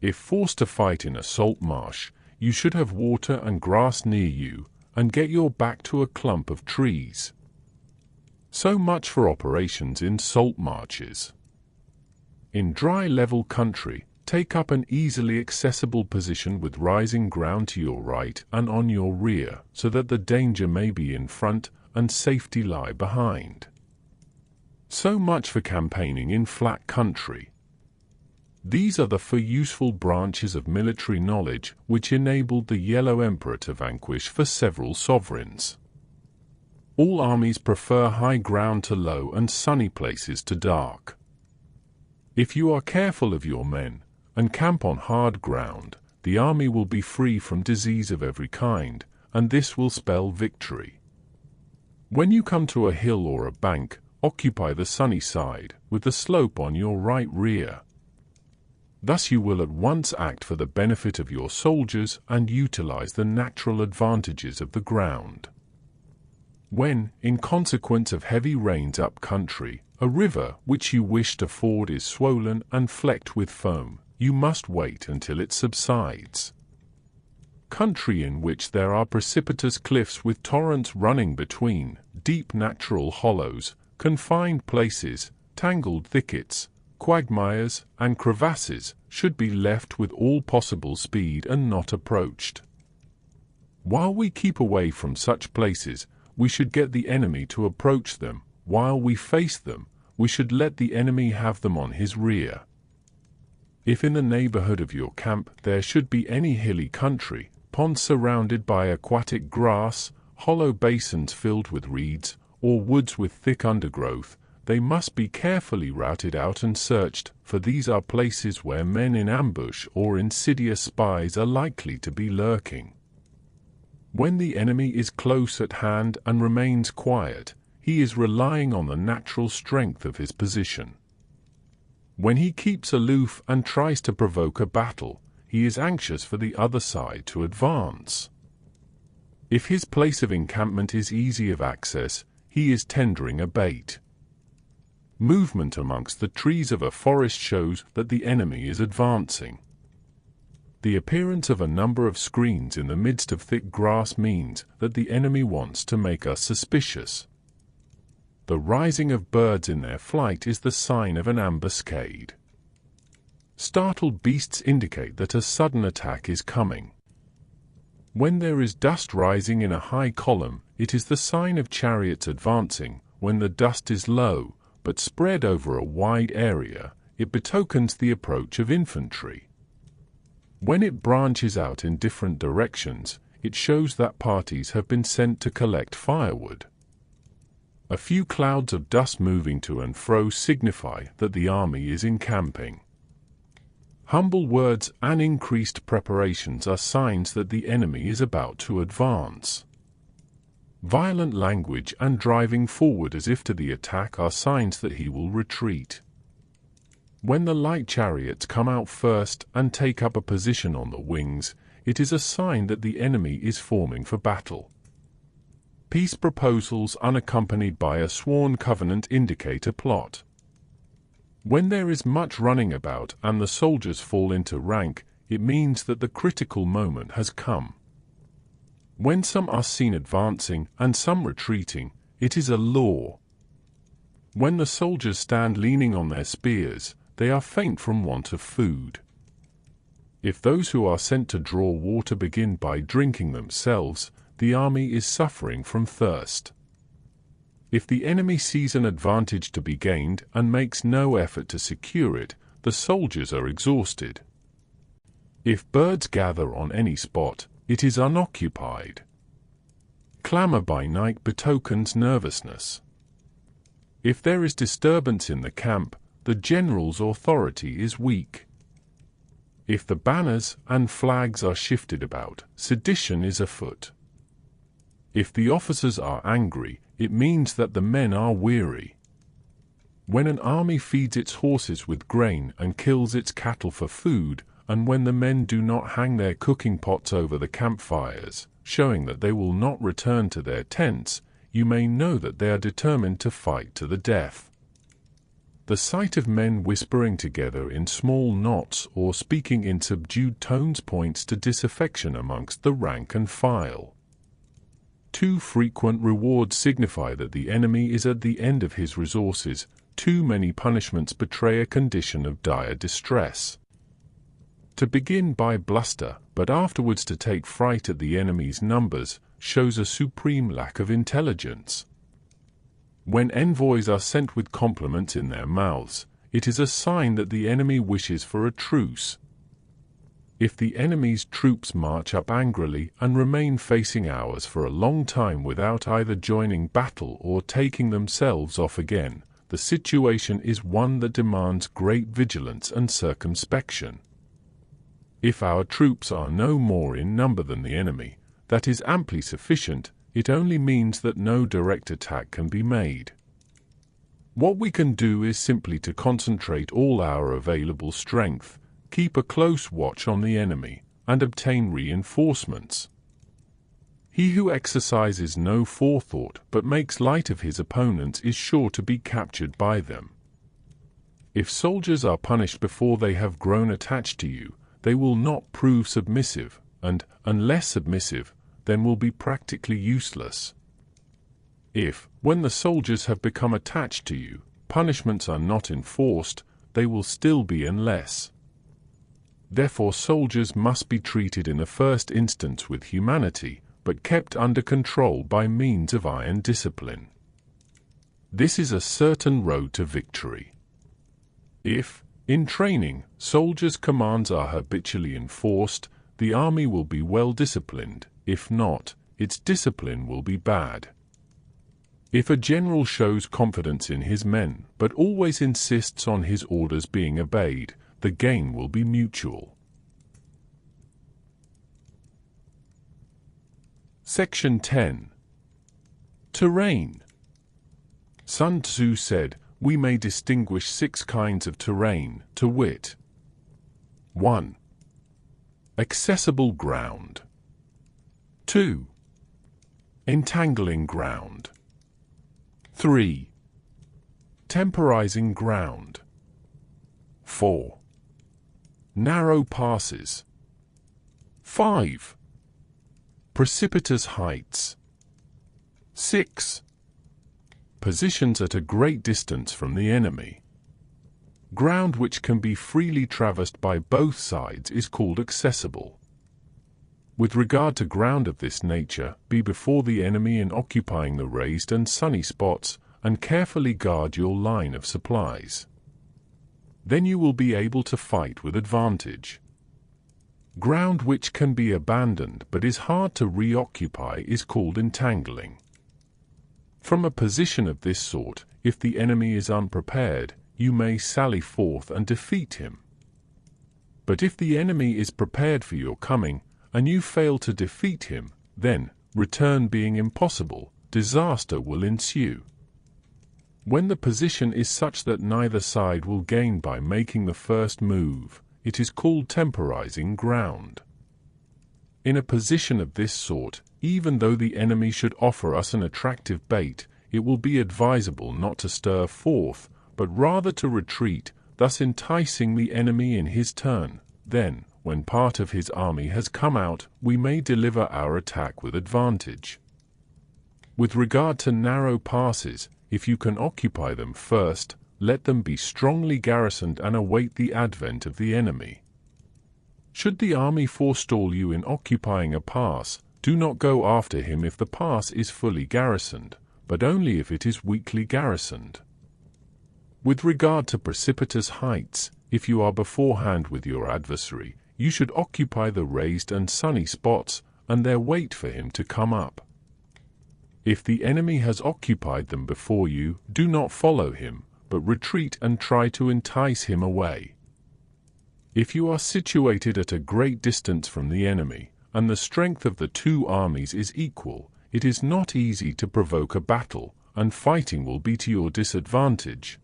If forced to fight in a salt marsh, you should have water and grass near you, and get your back to a clump of trees. So much for operations in salt marshes. In dry level country, take up an easily accessible position with rising ground to your right and on your rear, so that the danger may be in front and safety lie behind. So much for campaigning in flat country. These are the 4 useful branches of military knowledge which enabled the Yellow Emperor to vanquish for several sovereigns. All armies prefer high ground to low and sunny places to dark. If you are careful of your men, and camp on hard ground, the army will be free from disease of every kind, and this will spell victory. When you come to a hill or a bank, occupy the sunny side, with the slope on your right rear. Thus you will at once act for the benefit of your soldiers and utilize the natural advantages of the ground. When, in consequence of heavy rains up country, a river which you wish to ford is swollen and flecked with foam, you must wait until it subsides. Country in which there are precipitous cliffs with torrents running between, deep natural hollows, confined places, tangled thickets, quagmires, and crevasses, should be left with all possible speed and not approached. While we keep away from such places, we should get the enemy to approach them. While we face them, we should let the enemy have them on his rear. If in the neighborhood of your camp there should be any hilly country, ponds surrounded by aquatic grass, hollow basins filled with reeds, or woods with thick undergrowth, they must be carefully routed out and searched, for these are places where men in ambush or insidious spies are likely to be lurking. When the enemy is close at hand and remains quiet, he is relying on the natural strength of his position. When he keeps aloof and tries to provoke a battle, he is anxious for the other side to advance. If his place of encampment is easy of access, he is tendering a bait. Movement amongst the trees of a forest shows that the enemy is advancing. The appearance of a number of screens in the midst of thick grass means that the enemy wants to make us suspicious. The rising of birds in their flight is the sign of an ambuscade. Startled beasts indicate that a sudden attack is coming. When there is dust rising in a high column, it is the sign of chariots advancing. When the dust is low, but spread over a wide area, it betokens the approach of infantry. When it branches out in different directions, it shows that parties have been sent to collect firewood. A few clouds of dust moving to and fro signify that the army is encamping. Humble words and increased preparations are signs that the enemy is about to advance. Violent language and driving forward as if to the attack are signs that he will retreat. When the light chariots come out first and take up a position on the wings, it is a sign that the enemy is forming for battle. Peace proposals unaccompanied by a sworn covenant indicate a plot. When there is much running about and the soldiers fall into rank, it means that the critical moment has come. When some are seen advancing and some retreating, it is a law. When the soldiers stand leaning on their spears, they are faint from want of food. If those who are sent to draw water begin by drinking themselves, the army is suffering from thirst. If the enemy sees an advantage to be gained and makes no effort to secure it, the soldiers are exhausted. If birds gather on any spot, it is unoccupied. Clamor by night betokens nervousness. If there is disturbance in the camp, the general's authority is weak. If the banners and flags are shifted about, sedition is afoot. If the officers are angry, it means that the men are weary. When an army feeds its horses with grain and kills its cattle for food, and when the men do not hang their cooking pots over the campfires, showing that they will not return to their tents, you may know that they are determined to fight to the death. The sight of men whispering together in small knots or speaking in subdued tones points to disaffection amongst the rank and file. Too frequent rewards signify that the enemy is at the end of his resources. Too many punishments betray a condition of dire distress. To begin by bluster, but afterwards to take fright at the enemy's numbers, shows a supreme lack of intelligence. When envoys are sent with compliments in their mouths, it is a sign that the enemy wishes for a truce. If the enemy's troops march up angrily and remain facing ours for a long time without either joining battle or taking themselves off again, the situation is one that demands great vigilance and circumspection. If our troops are no more in number than the enemy, that is amply sufficient. It only means that no direct attack can be made. What we can do is simply to concentrate all our available strength, keep a close watch on the enemy, and obtain reinforcements. He who exercises no forethought but makes light of his opponents is sure to be captured by them. If soldiers are punished before they have grown attached to you, they will not prove submissive, and, unless submissive, then will be practically useless. If, when the soldiers have become attached to you, punishments are not enforced, they will still be unless. Therefore soldiers must be treated in the first instance with humanity, but kept under control by means of iron discipline. This is a certain road to victory. If, in training, soldiers' commands are habitually enforced, the army will be well disciplined. If not, its discipline will be bad. If a general shows confidence in his men, but always insists on his orders being obeyed, the gain will be mutual. Section 10. Terrain. Sun Tzu said, we may distinguish 6 kinds of terrain, to wit: 1. Accessible ground. 2. Entangling ground. 3. Temporizing ground. 4. Narrow passes. 5. Precipitous heights. 6. Positions at a great distance from the enemy. Ground which can be freely traversed by both sides is called accessible. With regard to ground of this nature, be before the enemy in occupying the raised and sunny spots, and carefully guard your line of supplies. Then you will be able to fight with advantage. Ground which can be abandoned but is hard to reoccupy is called entangling. From a position of this sort, if the enemy is unprepared, you may sally forth and defeat him. But if the enemy is prepared for your coming, and you fail to defeat him, then, return being impossible, disaster will ensue. When the position is such that neither side will gain by making the first move, it is called temporizing ground. In a position of this sort, even though the enemy should offer us an attractive bait, it will be advisable not to stir forth, but rather to retreat, thus enticing the enemy in his turn. Then, when part of his army has come out, we may deliver our attack with advantage. With regard to narrow passes, if you can occupy them first, let them be strongly garrisoned and await the advent of the enemy. Should the army forestall you in occupying a pass, do not go after him if the pass is fully garrisoned, but only if it is weakly garrisoned. With regard to precipitous heights, if you are beforehand with your adversary, you should occupy the raised and sunny spots, and there wait for him to come up. If the enemy has occupied them before you, do not follow him, but retreat and try to entice him away. If you are situated at a great distance from the enemy, and the strength of the two armies is equal, it is not easy to provoke a battle, and fighting will be to your disadvantage.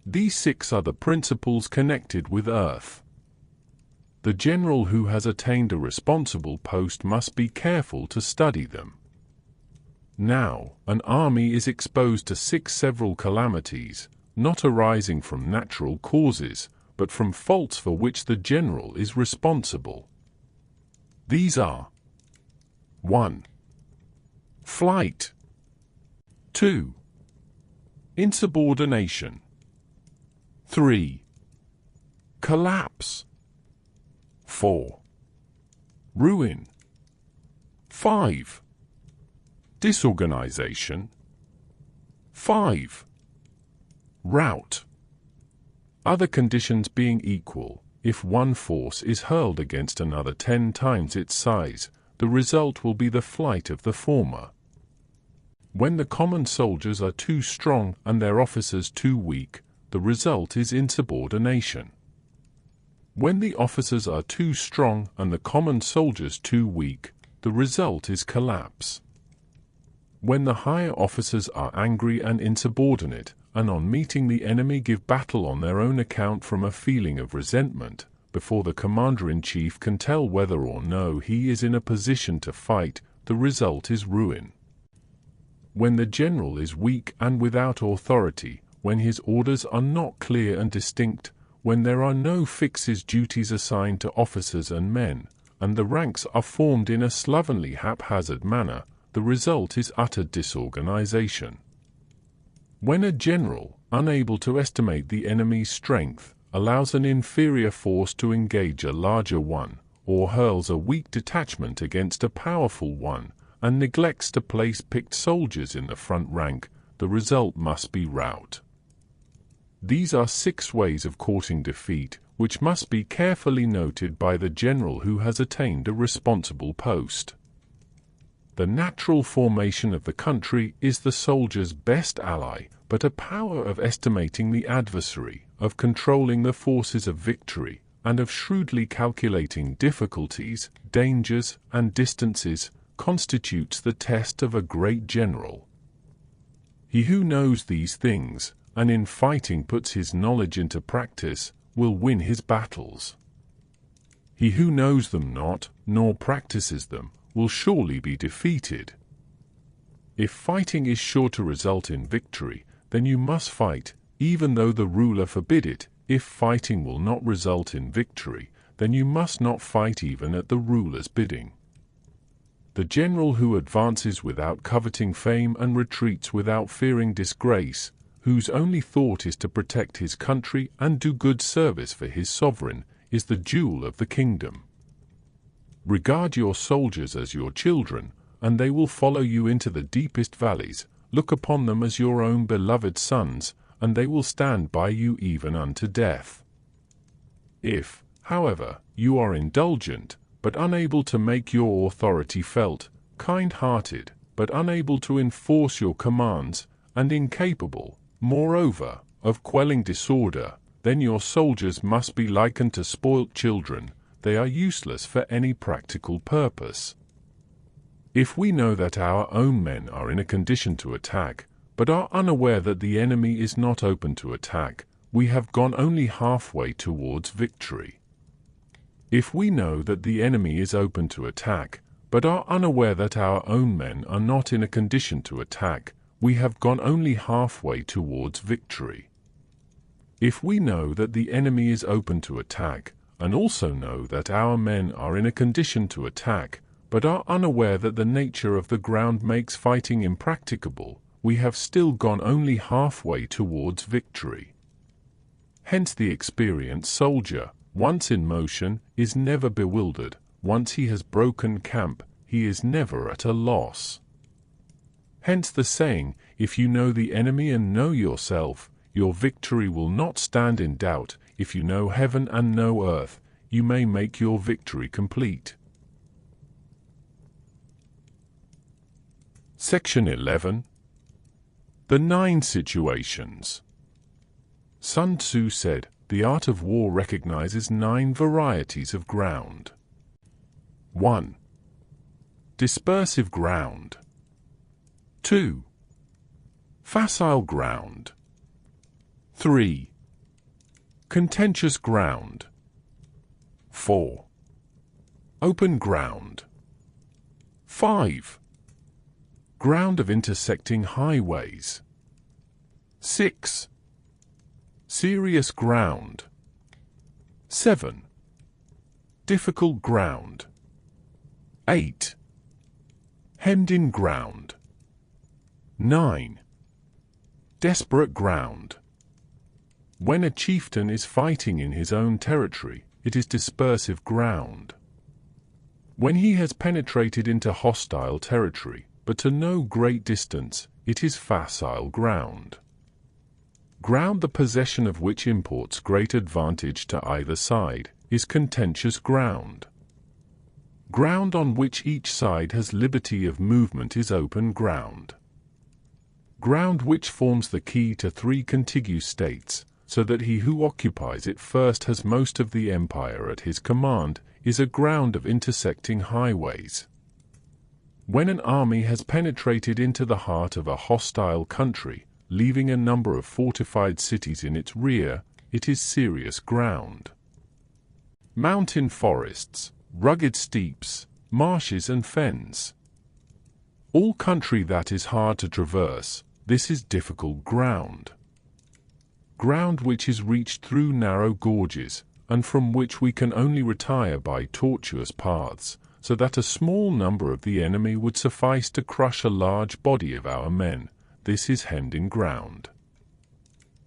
These 6 are the principles connected with earth. The general who has attained a responsible post must be careful to study them. Now, an army is exposed to 6 several calamities, not arising from natural causes, but from faults for which the general is responsible. These are: 1. Flight. 2. Insubordination. 3. Collapse. 4. Ruin. 5. Disorganization. 5. Rout. Other conditions being equal, if one force is hurled against another 10 times its size, the result will be the flight of the former. When the common soldiers are too strong and their officers too weak, the result is insubordination. When the officers are too strong and the common soldiers too weak, the result is collapse. When the higher officers are angry and insubordinate, and on meeting the enemy give battle on their own account from a feeling of resentment, before the commander-in-chief can tell whether or no he is in a position to fight, the result is ruin. When the general is weak and without authority, when his orders are not clear and distinct, when there are no fixed duties assigned to officers and men, and the ranks are formed in a slovenly haphazard manner, the result is utter disorganization. When a general, unable to estimate the enemy's strength, allows an inferior force to engage a larger one, or hurls a weak detachment against a powerful one, and neglects to place picked soldiers in the front rank, the result must be rout. These are 6 ways of courting defeat, which must be carefully noted by the general who has attained a responsible post. The natural formation of the country is the soldier's best ally, but a power of estimating the adversary, of controlling the forces of victory, and of shrewdly calculating difficulties, dangers, and distances, constitutes the test of a great general. He who knows these things, and in fighting puts his knowledge into practice, will win his battles. He who knows them not, nor practices them, will surely be defeated. If fighting is sure to result in victory, then you must fight, even though the ruler forbid it. If fighting will not result in victory, then you must not fight even at the ruler's bidding. The general who advances without coveting fame and retreats without fearing disgrace, whose only thought is to protect his country and do good service for his sovereign, is the jewel of the kingdom. Regard your soldiers as your children, and they will follow you into the deepest valleys. Look upon them as your own beloved sons, and they will stand by you even unto death. If, however, you are indulgent, but unable to make your authority felt, kind-hearted, but unable to enforce your commands, and incapable, moreover, of quelling disorder, then your soldiers must be likened to spoilt children. They are useless for any practical purpose. If we know that our own men are in a condition to attack, but are unaware that the enemy is not open to attack, we have gone only halfway towards victory. If we know that the enemy is open to attack, but are unaware that our own men are not in a condition to attack, we have gone only halfway towards victory. If we know that the enemy is open to attack, and also know that our men are in a condition to attack, but are unaware that the nature of the ground makes fighting impracticable, we have still gone only halfway towards victory. Hence the experienced soldier, once in motion, is never bewildered. Once he has broken camp, he is never at a loss. Hence the saying, if you know the enemy and know yourself, your victory will not stand in doubt. If you know heaven and know earth, you may make your victory complete. Section 11. The 9 situations. Sun Tzu said, the art of war recognizes 9 varieties of ground. 1. Dispersive ground. 2. Facile ground. 3. Contentious ground. 4. Open ground. 5. Ground of intersecting highways. 6. Serious ground. 7. Difficult ground. 8. Hemmed-in ground. 9. Desperate ground. When a chieftain is fighting in his own territory, it is dispersive ground. When he has penetrated into hostile territory, but to no great distance, it is facile ground. Ground the possession of which imports great advantage to either side is contentious ground. Ground on which each side has liberty of movement is open ground. Ground which forms the key to 3 contiguous states, so that he who occupies it first has most of the empire at his command, is a ground of intersecting highways. When an army has penetrated into the heart of a hostile country, leaving a number of fortified cities in its rear, it is serious ground. Mountain forests, rugged steeps, marshes and fens. All country that is hard to traverse, this is difficult ground. Ground which is reached through narrow gorges, and from which we can only retire by tortuous paths, so that a small number of the enemy would suffice to crush a large body of our men. This is hemmed-in ground.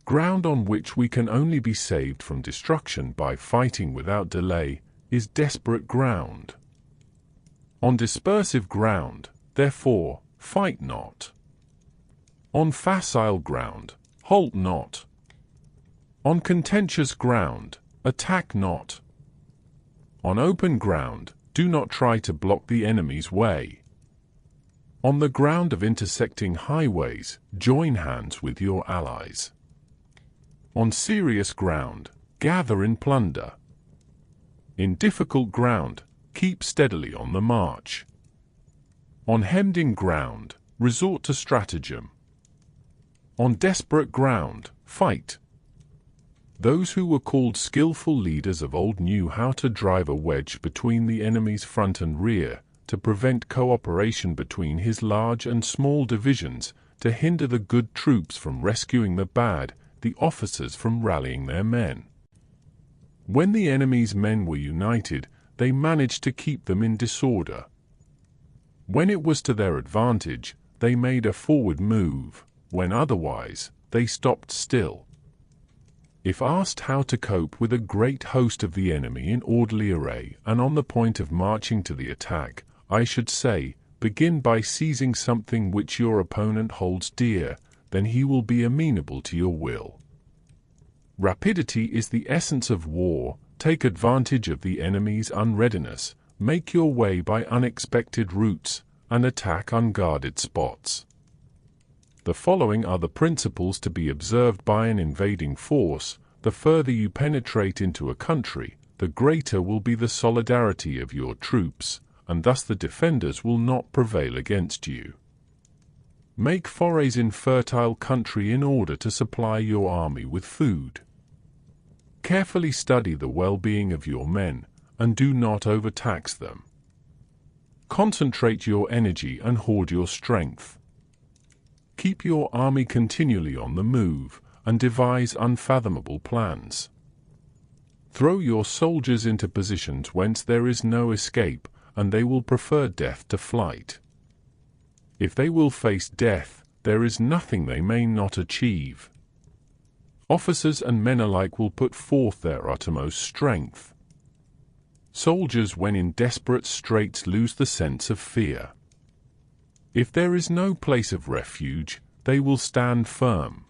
Ground on which we can only be saved from destruction by fighting without delay is desperate ground. On dispersive ground, therefore, fight not. On facile ground, halt not. On contentious ground, attack not. On open ground, do not try to block the enemy's way. On the ground of intersecting highways, join hands with your allies. On serious ground, gather in plunder. In difficult ground, keep steadily on the march. On hemmed-in ground, resort to stratagem. On desperate ground, fight. Those who were called skillful leaders of old knew how to drive a wedge between the enemy's front and rear, to prevent cooperation between his large and small divisions, to hinder the good troops from rescuing the bad, the officers from rallying their men. When the enemy's men were united, they managed to keep them in disorder. When it was to their advantage, they made a forward move. When otherwise, they stopped still. If asked how to cope with a great host of the enemy in orderly array and on the point of marching to the attack, I should say, begin by seizing something which your opponent holds dear, then he will be amenable to your will. Rapidity is the essence of war. Take advantage of the enemy's unreadiness, make your way by unexpected routes, and attack unguarded spots. The following are the principles to be observed by an invading force. The further you penetrate into a country, the greater will be the solidarity of your troops, and thus the defenders will not prevail against you. Make forays in fertile country in order to supply your army with food. Carefully study the well-being of your men, and do not overtax them. Concentrate your energy and hoard your strength. Keep your army continually on the move, and devise unfathomable plans. Throw your soldiers into positions whence there is no escape, and they will prefer death to flight. If they will face death, there is nothing they may not achieve. Officers and men alike will put forth their uttermost strength. Soldiers, when in desperate straits, lose the sense of fear. If there is no place of refuge, they will stand firm.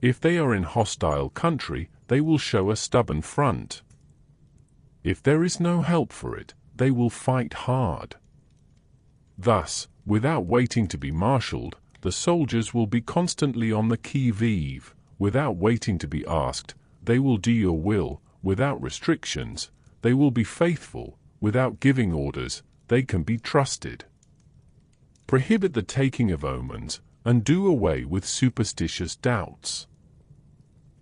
If they are in hostile country, they will show a stubborn front. If there is no help for it, they will fight hard. Thus, without waiting to be marshaled, the soldiers will be constantly on the qui-vive. Without waiting to be asked, they will do your will. Without restrictions, they will be faithful. Without giving orders, they can be trusted. Prohibit the taking of omens, and do away with superstitious doubts.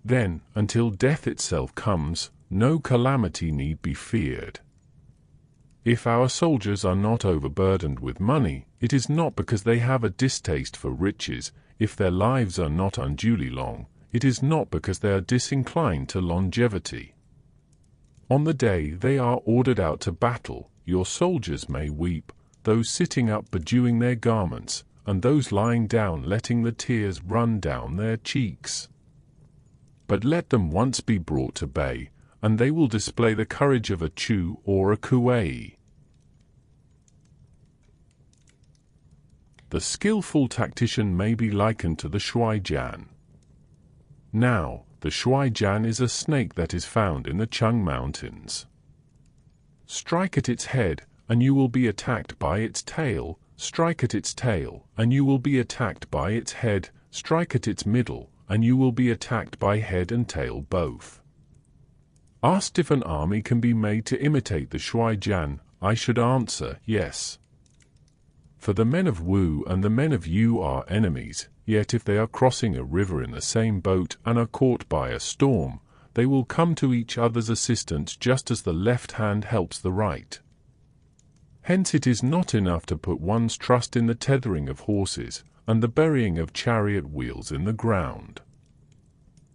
Then, until death itself comes, no calamity need be feared. If our soldiers are not overburdened with money, it is not because they have a distaste for riches. If their lives are not unduly long, it is not because they are disinclined to longevity. On the day they are ordered out to battle, your soldiers may weep, those sitting up bedewing their garments, and those lying down letting the tears run down their cheeks. But let them once be brought to bay, and they will display the courage of a Chu or a Kuei. The skillful tactician may be likened to the Shuai-Jan. Now, the Shuai-Jan is a snake that is found in the Chung Mountains. Strike at its head, and you will be attacked by its tail. Strike at its tail, and you will be attacked by its head. Strike at its middle, and you will be attacked by head and tail both. Asked if an army can be made to imitate the Shuai-Jan, I should answer, yes. For the men of Wu and the men of Yu are enemies, yet if they are crossing a river in the same boat and are caught by a storm, they will come to each other's assistance just as the left hand helps the right. Hence it is not enough to put one's trust in the tethering of horses and the burying of chariot wheels in the ground.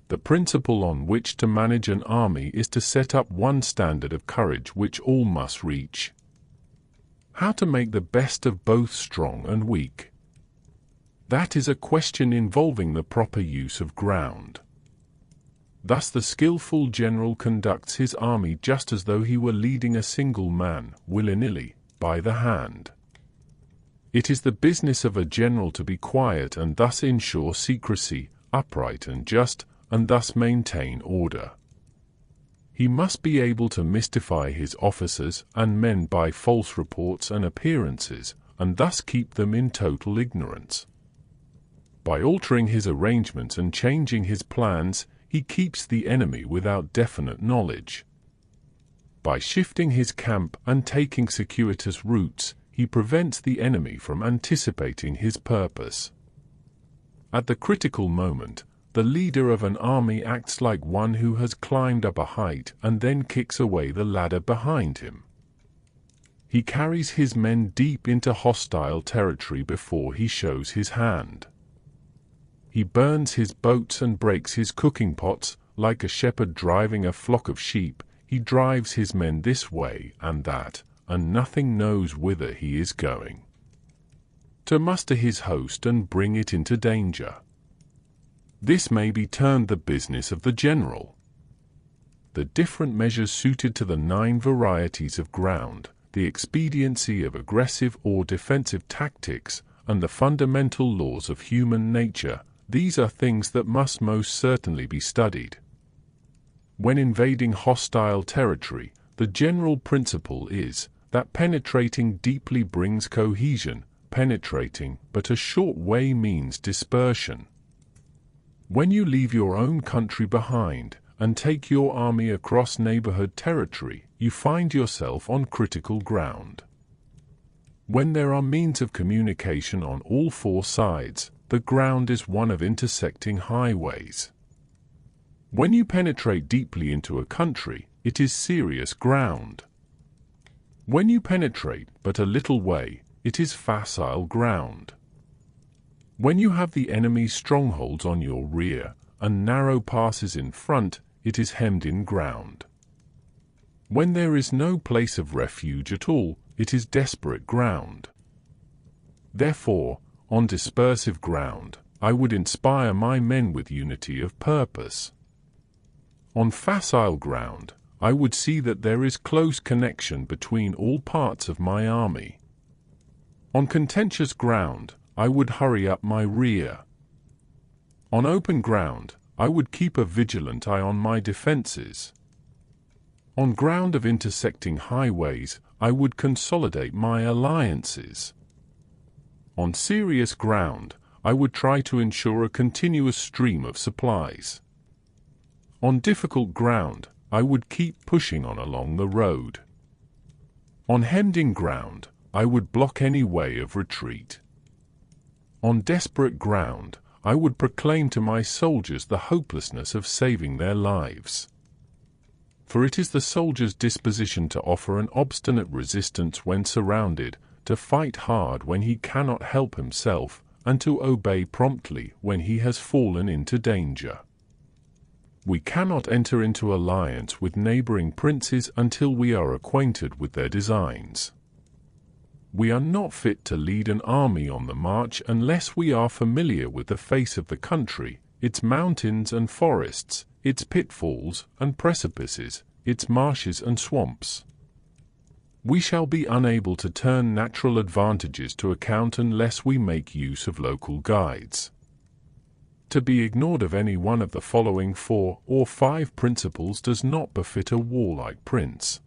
The principle on which to manage an army is to set up one standard of courage which all must reach. How to make the best of both strong and weak? That is a question involving the proper use of ground. Thus the skillful general conducts his army just as though he were leading a single man, willy-nilly, by the hand. It is the business of a general to be quiet and thus ensure secrecy, upright and just, and thus maintain order. He must be able to mystify his officers and men by false reports and appearances, and thus keep them in total ignorance. By altering his arrangements and changing his plans, he keeps the enemy without definite knowledge. By shifting his camp and taking circuitous routes, he prevents the enemy from anticipating his purpose. At the critical moment, the leader of an army acts like one who has climbed up a height and then kicks away the ladder behind him. He carries his men deep into hostile territory before he shows his hand. He burns his boats and breaks his cooking pots. Like a shepherd driving a flock of sheep, he drives his men this way and that, and nothing knows whither he is going. To muster his host and bring it into danger. This may be termed the business of the general. The different measures suited to the 9 varieties of ground, the expediency of aggressive or defensive tactics, and the fundamental laws of human nature, these are things that must most certainly be studied. When invading hostile territory, the general principle is that penetrating deeply brings cohesion, penetrating but a short way means dispersion. When you leave your own country behind and take your army across neighborhood territory, you find yourself on critical ground. When there are means of communication on all four sides, the ground is one of intersecting highways. When you penetrate deeply into a country, it is serious ground. When you penetrate but a little way, it is facile ground. When you have the enemy's strongholds on your rear and narrow passes in front, it is hemmed-in ground. When there is no place of refuge at all, it is desperate ground. Therefore, on dispersive ground, I would inspire my men with unity of purpose. On facile ground, I would see that there is close connection between all parts of my army. On contentious ground, I would hurry up my rear. On open ground, I would keep a vigilant eye on my defenses. On ground of intersecting highways, I would consolidate my alliances. On serious ground, I would try to ensure a continuous stream of supplies. On difficult ground, I would keep pushing on along the road. On hemmed-in ground, I would block any way of retreat. On desperate ground, I would proclaim to my soldiers the hopelessness of saving their lives. For it is the soldier's disposition to offer an obstinate resistance when surrounded, to fight hard when he cannot help himself, and to obey promptly when he has fallen into danger. We cannot enter into alliance with neighboring princes until we are acquainted with their designs. We are not fit to lead an army on the march unless we are familiar with the face of the country, its mountains and forests, its pitfalls and precipices, its marshes and swamps. We shall be unable to turn natural advantages to account unless we make use of local guides. To be ignored of any one of the following 4 or 5 principles does not befit a warlike prince.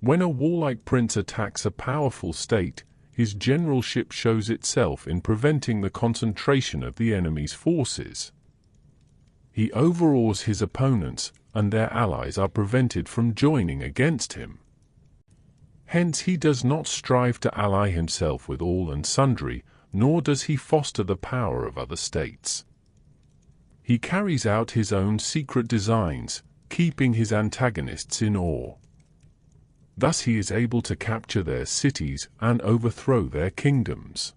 When a warlike prince attacks a powerful state, his generalship shows itself in preventing the concentration of the enemy's forces. He overawes his opponents, and their allies are prevented from joining against him. Hence he does not strive to ally himself with all and sundry, nor does he foster the power of other states. He carries out his own secret designs, keeping his antagonists in awe. Thus he is able to capture their cities and overthrow their kingdoms.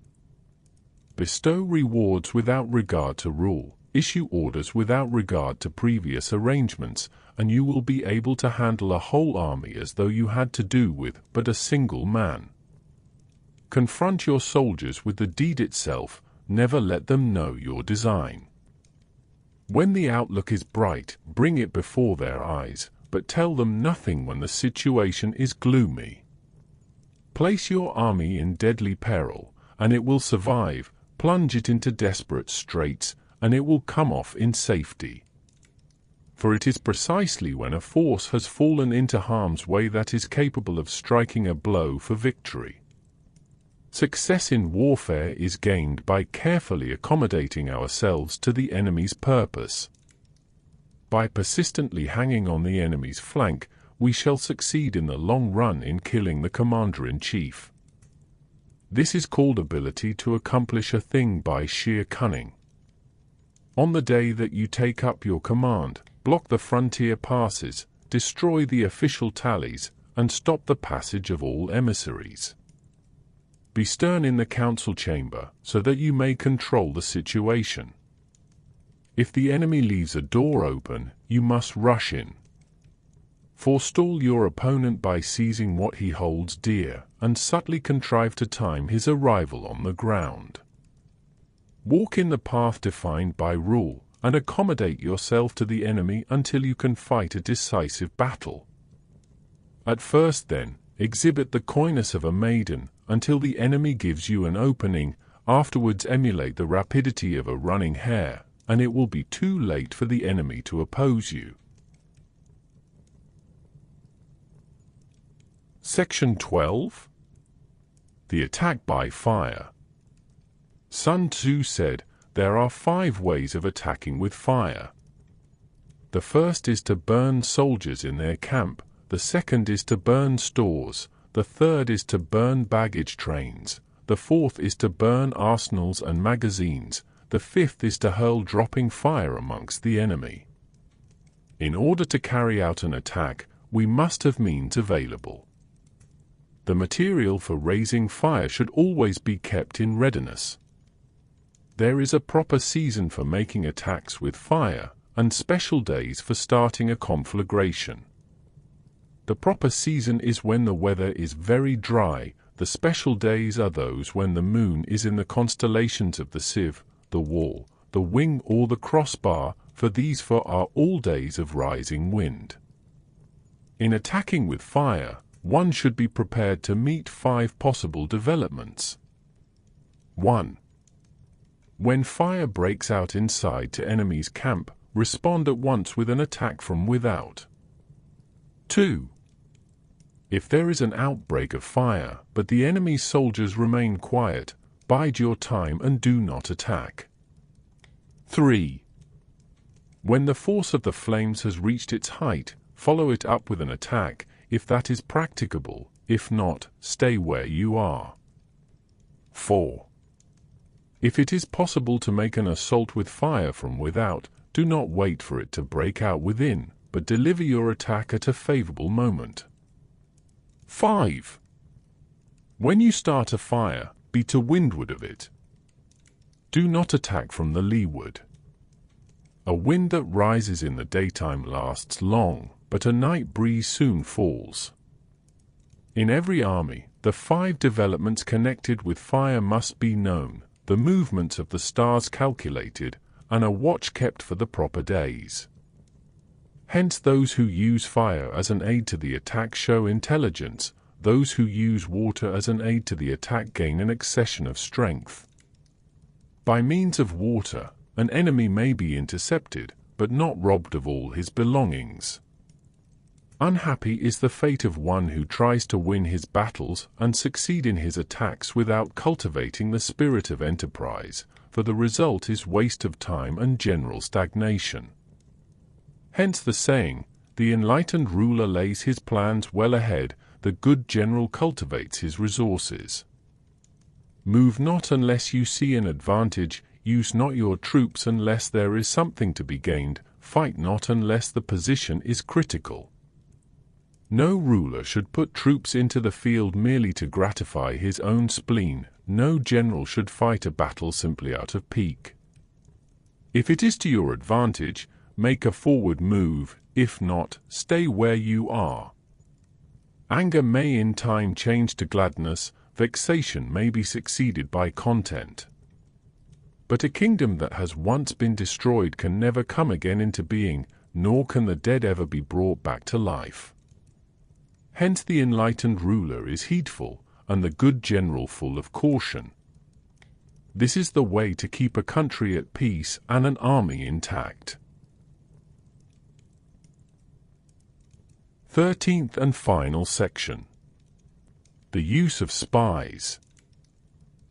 Bestow rewards without regard to rule, issue orders without regard to previous arrangements, and you will be able to handle a whole army as though you had to do with but a single man. Confront your soldiers with the deed itself, never let them know your design. When the outlook is bright, bring it before their eyes, but tell them nothing when the situation is gloomy. Place your army in deadly peril, and it will survive. Plunge it into desperate straits, and it will come off in safety. For it is precisely when a force has fallen into harm's way that is capable of striking a blow for victory. Success in warfare is gained by carefully accommodating ourselves to the enemy's purpose. By persistently hanging on the enemy's flank, we shall succeed in the long run in killing the commander-in-chief. This is called ability to accomplish a thing by sheer cunning. On the day that you take up your command, block the frontier passes, destroy the official tallies, and stop the passage of all emissaries. Be stern in the council chamber, so that you may control the situation. If the enemy leaves a door open, you must rush in. Forestall your opponent by seizing what he holds dear, and subtly contrive to time his arrival on the ground. Walk in the path defined by rule, and accommodate yourself to the enemy until you can fight a decisive battle. At first, then, exhibit the coyness of a maiden, until the enemy gives you an opening. Afterwards emulate the rapidity of a running hare, and it will be too late for the enemy to oppose you. Section 12. The attack by fire. Sun Tzu said, there are 5 ways of attacking with fire. The first is to burn soldiers in their camp, the second is to burn stores, the third is to burn baggage trains, the fourth is to burn arsenals and magazines, the fifth is to hurl dropping fire amongst the enemy. In order to carry out an attack, we must have means available. The material for raising fire should always be kept in readiness. There is a proper season for making attacks with fire, and special days for starting a conflagration. The proper season is when the weather is very dry. The special days are those when the moon is in the constellations of the sieve, the wall, the wing or the crossbar, for these four are all days of rising wind. In attacking with fire, one should be prepared to meet 5 possible developments. 1. When fire breaks out inside to enemy's camp, respond at once with an attack from without. 2. If there is an outbreak of fire, but the enemy's soldiers remain quiet, bide your time and do not attack. 3. When the force of the flames has reached its height, follow it up with an attack, if that is practicable. If not, stay where you are. 4. If it is possible to make an assault with fire from without, do not wait for it to break out within, but deliver your attack at a favorable moment. 5. When you start a fire, be to windward of it. Do not attack from the leeward. A wind that rises in the daytime lasts long, but a night breeze soon falls. In every army, the 5 developments connected with fire must be known, the movements of the stars calculated, and a watch kept for the proper days. Hence those who use fire as an aid to the attack show intelligence, those who use water as an aid to the attack gain an accession of strength. By means of water, an enemy may be intercepted, but not robbed of all his belongings. Unhappy is the fate of one who tries to win his battles and succeed in his attacks without cultivating the spirit of enterprise, for the result is waste of time and general stagnation. Hence the saying, the enlightened ruler lays his plans well ahead, the good general cultivates his resources. Move not unless you see an advantage, use not your troops unless there is something to be gained, fight not unless the position is critical. No ruler should put troops into the field merely to gratify his own spleen, no general should fight a battle simply out of pique. If it is to your advantage, make a forward move, if not, stay where you are. Anger may in time change to gladness, vexation may be succeeded by content. But a kingdom that has once been destroyed can never come again into being, nor can the dead ever be brought back to life. Hence the enlightened ruler is heedful, and the good general full of caution. This is the way to keep a country at peace and an army intact. 13th and final section. The use of spies.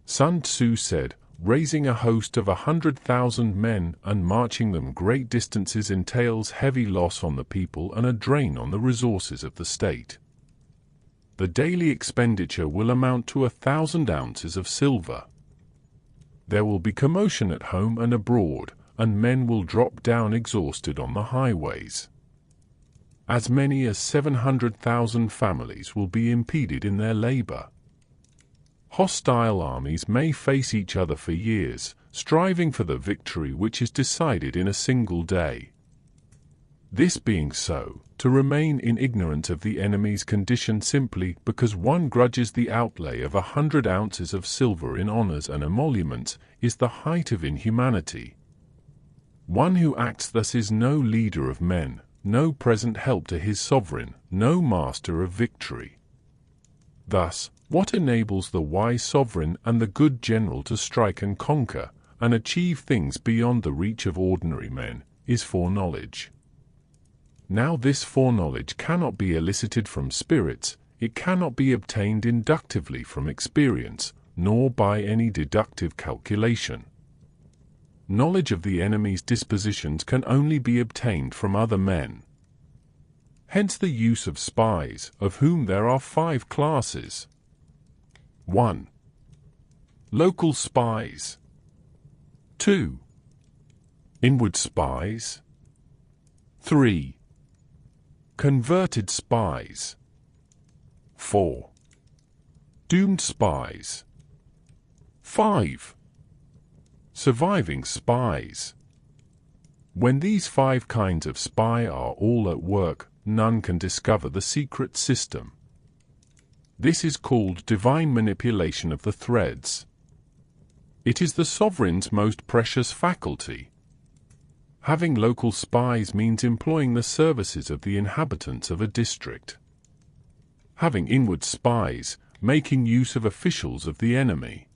Sun Tzu said, raising a host of 100,000 men and marching them great distances entails heavy loss on the people and a drain on the resources of the state. The daily expenditure will amount to 1,000 ounces of silver. There will be commotion at home and abroad, and men will drop down exhausted on the highways. As many as 700,000 families will be impeded in their labor. Hostile armies may face each other for years, striving for the victory which is decided in a single day. This being so, to remain in ignorance of the enemy's condition simply because one grudges the outlay of 100 ounces of silver in honors and emoluments is the height of inhumanity. One who acts thus is no leader of men, no present help to his sovereign, no master of victory. Thus, what enables the wise sovereign and the good general to strike and conquer, and achieve things beyond the reach of ordinary men, is foreknowledge. Now this foreknowledge cannot be elicited from spirits, it cannot be obtained inductively from experience, nor by any deductive calculation. Knowledge of the enemy's dispositions can only be obtained from other men. Hence the use of spies, of whom there are 5 classes. 1. Local spies. 2. Inward spies. 3. Converted spies. 4. Doomed spies. 5. Surviving spies. When these 5 kinds of spy are all at work, none can discover the secret system. This is called divine manipulation of the threads. It is the sovereign's most precious faculty. Having local spies means employing the services of the inhabitants of a district. Having inward spies, making use of officials of the enemy.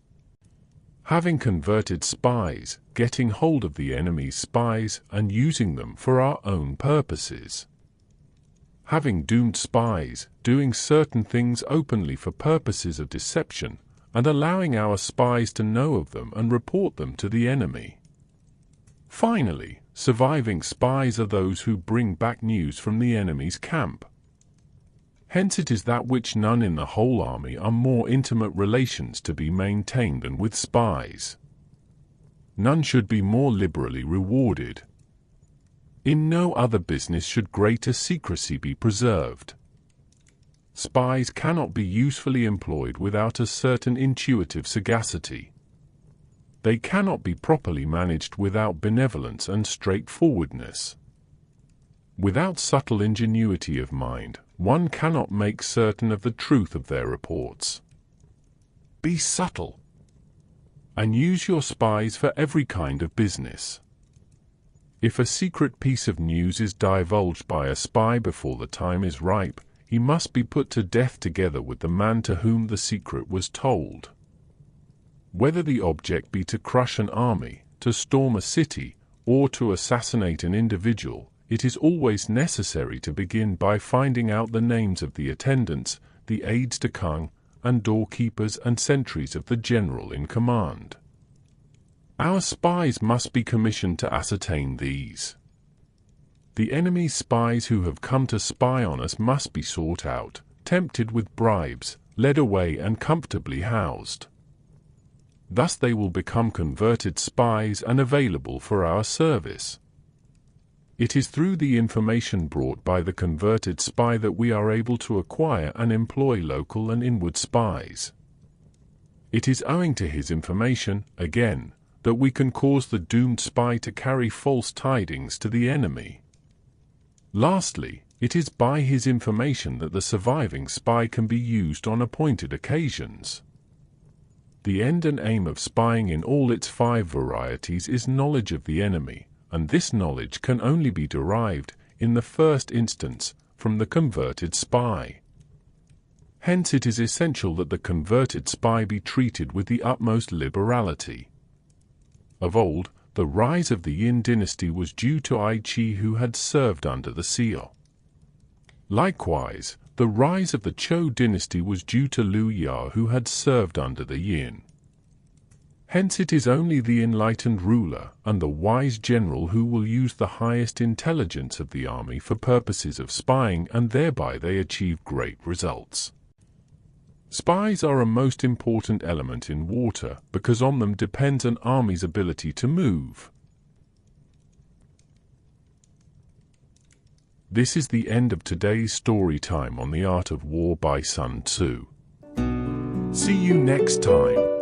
Having converted spies, getting hold of the enemy's spies and using them for our own purposes. Having doomed spies, doing certain things openly for purposes of deception, and allowing our spies to know of them and report them to the enemy. Finally, surviving spies are those who bring back news from the enemy's camp. Hence it is that which none in the whole army are more intimate relations to be maintained than with spies. None should be more liberally rewarded. In no other business should greater secrecy be preserved. Spies cannot be usefully employed without a certain intuitive sagacity. They cannot be properly managed without benevolence and straightforwardness. Without subtle ingenuity of mind, one cannot make certain of the truth of their reports. Be subtle, and use your spies for every kind of business. If a secret piece of news is divulged by a spy before the time is ripe, he must be put to death together with the man to whom the secret was told. Whether the object be to crush an army, to storm a city, or to assassinate an individual, it is always necessary to begin by finding out the names of the attendants, the aides-de-camp, and doorkeepers and sentries of the general in command. Our spies must be commissioned to ascertain these. The enemy's spies who have come to spy on us must be sought out, tempted with bribes, led away and comfortably housed. Thus they will become converted spies and available for our service. It is through the information brought by the converted spy that we are able to acquire and employ local and inward spies. It is owing to his information, again, that we can cause the doomed spy to carry false tidings to the enemy. Lastly, it is by his information that the surviving spy can be used on appointed occasions. The end and aim of spying in all its 5 varieties is knowledge of the enemy, and this knowledge can only be derived, in the first instance, from the converted spy. Hence it is essential that the converted spy be treated with the utmost liberality. Of old, the rise of the Yin dynasty was due to Ai Qi, who had served under the Seal. Likewise, the rise of the Zhou dynasty was due to Liu Ya, who had served under the Yin. Hence it is only the enlightened ruler and the wise general who will use the highest intelligence of the army for purposes of spying, and thereby they achieve great results. Spies are a most important element in war because on them depends an army's ability to move. This is the end of today's story time on the Art of War by Sun Tzu. See you next time.